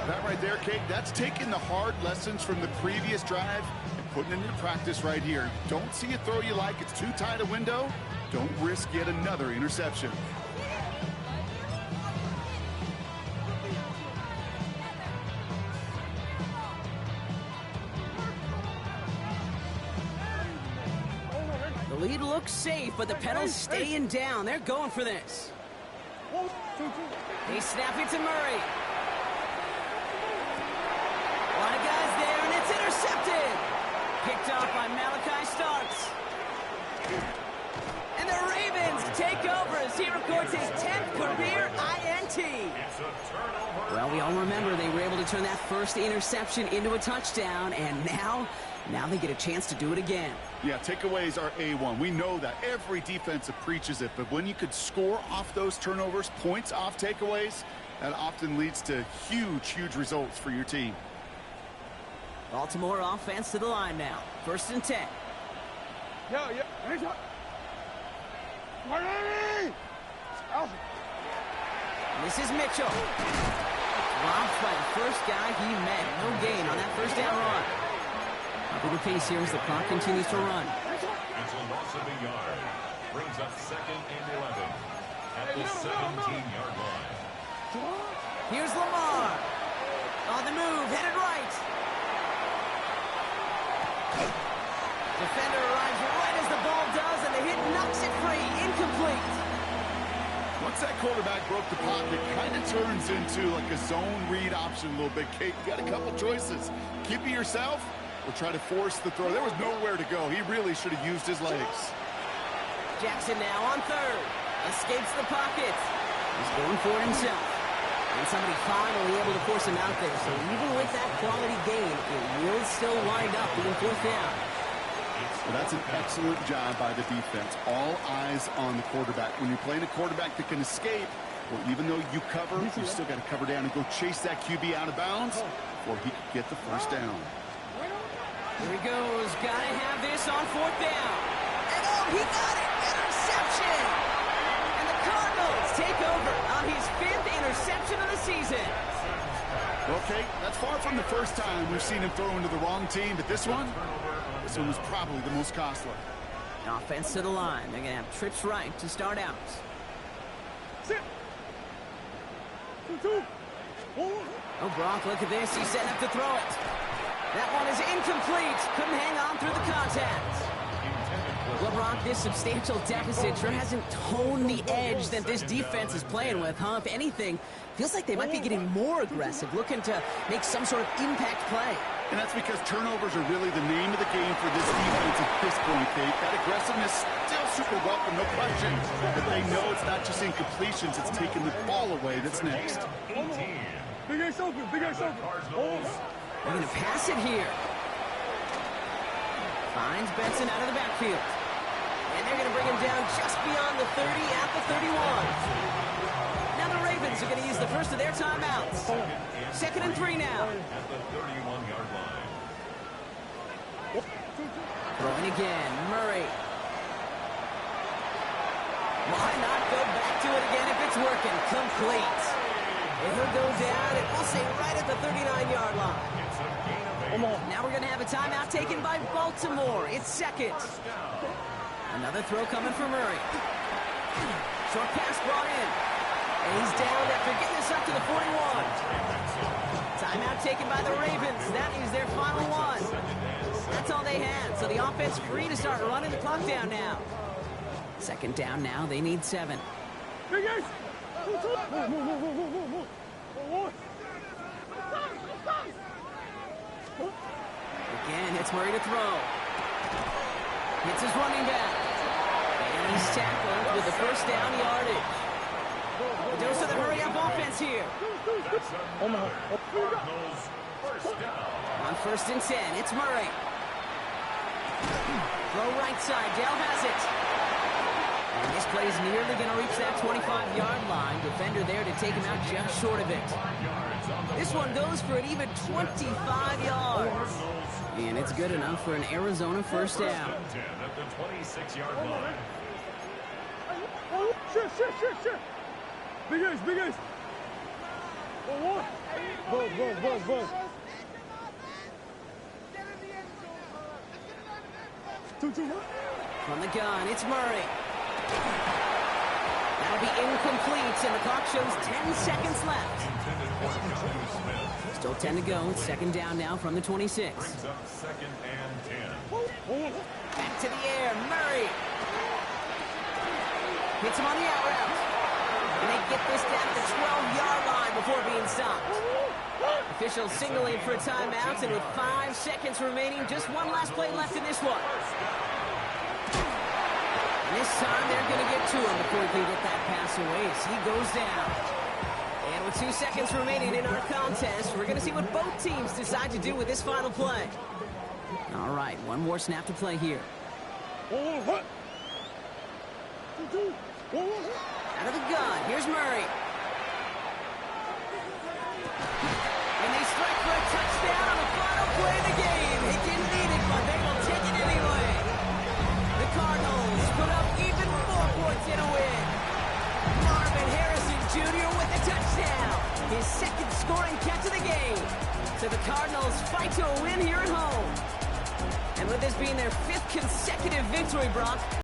That right there, Kate, that's taking the hard lessons from the previous drive and putting it into practice right here. Don't see a throw you like, it's too tight a window. Don't risk yet another interception. The lead looks safe, but the pedals staying down. They're going for this. They snap it to Murray. A lot of guys there, and it's intercepted. Picked off by Malachi Starks. And the Ravens take over as he records his 10th career INT. Well, we all remember they were able to turn that first interception into a touchdown, and now they get a chance to do it again. Yeah, takeaways are A1. We know that. Every defensive preaches it, but when you could score off those turnovers, points off takeaways, that often leads to huge results for your team. Baltimore offense to the line now. 1st and 10. This is Mitchell. Robbed by the first guy he met. No gain on that 1st down run. Up in the pace here as the clock continues to run. It's a loss of a yard. Brings up 2nd and 11 at the 17-yard line. Here's Lamar. On the move, headed right. Defender arrives right as the ball does, and the hit knocks it free. Incomplete. Once that quarterback broke the pocket, it kind of turns into like a zone read option a little bit. Kate, you got a couple choices. Keep it yourself or try to force the throw. There was nowhere to go. He really should have used his legs. Jackson now on third. Escapes the pocket. He's going for it himself. And somebody finally able to force him out there. So even with that quality gain, it will still wind up being fourth down. Well, that's an excellent job by the defense. All eyes on the quarterback. When you're playing a quarterback that can escape, well, even though you cover, you still got to cover down and go chase that QB out of bounds before he can get the first down. Here he goes. Gotta have this on fourth down. And oh, he got it. Interception. And the Cardinals take over on his 5th interception of the season. Okay, that's far from the first time we've seen him throw into the wrong team, but this one was probably the most costly. Offense to the line. They're going to have trips right to start out. Oh, Brock, look at this. He's setting up to throw it. That one is incomplete. Couldn't hang on through the contact. Well, Brock, this substantial deficit sure hasn't toned the edge that this defense is playing with, huh? If anything, feels like they might be getting more aggressive, looking to make some sort of impact play. And that's because turnovers are really the name of the game for this defense at this point, Kate. That aggressiveness still super welcome, no question. But they know it's not just incompletions, it's taking the ball away that's next. Big Ace open, Big Ace open. They're going to pass it here. Finds Benson out of the backfield. And they're going to bring him down just beyond the 30 at the 31. Now the Ravens are going to use the first of their timeouts. 2nd and 3 now. At the 31-yard line. Throwing again, Murray. Why not go back to it again if it's working? Complete. And he'll go down, and we'll say right at the 39-yard line. Now we're going to have a timeout taken by Baltimore. It's 2nd. Another throw coming from Murray. Short pass brought in. And he's down after getting this up to the 41. Timeout taken by the Ravens. That is their final one. That's all they had. So the offense free to start running the clock down now. 2nd down now. They need 7. Big Ace. Again, it's Murray to throw. Hits his running back. And he's tackled with the first down yardage. A dose of the hurry-up offense here. On 1st and 10, it's Murray. Throw right side. Dale has it. And this play is nearly going to reach that 25-yard line. Defender there to take him out just short of it. This one goes for an even 25 yards. And it's good enough for an Arizona first down. At the 26-yard line. Shit. Big Ace, Big Ace. Buzz. From the gun, it's Murray. That'll be incomplete, and the clock shows 10 seconds left. Still 10 to go. It's 2nd down now from the 26. Brings up 2nd and 10. Back to the air, Murray. Hits him on the out route. And they get this down to the 12-yard line before being stopped. Officials signaling for a timeout, and with 5 seconds remaining, just one last play left in this one. And this time they're going to get to him before he can get that pass away as he goes down. And with 2 seconds remaining in our contest, we're going to see what both teams decide to do with this final play. All right, one more snap to play here. Out of the gun, here's Murray. And they strike for a touchdown on the final play of the game. He didn't need it, but they will take it anyway. The Cardinals put up even more points in a win. Marvin Harrison Jr. with a touchdown. His 2nd scoring catch of the game. So the Cardinals fight to a win here at home. And with this being their 5th consecutive victory, Brock,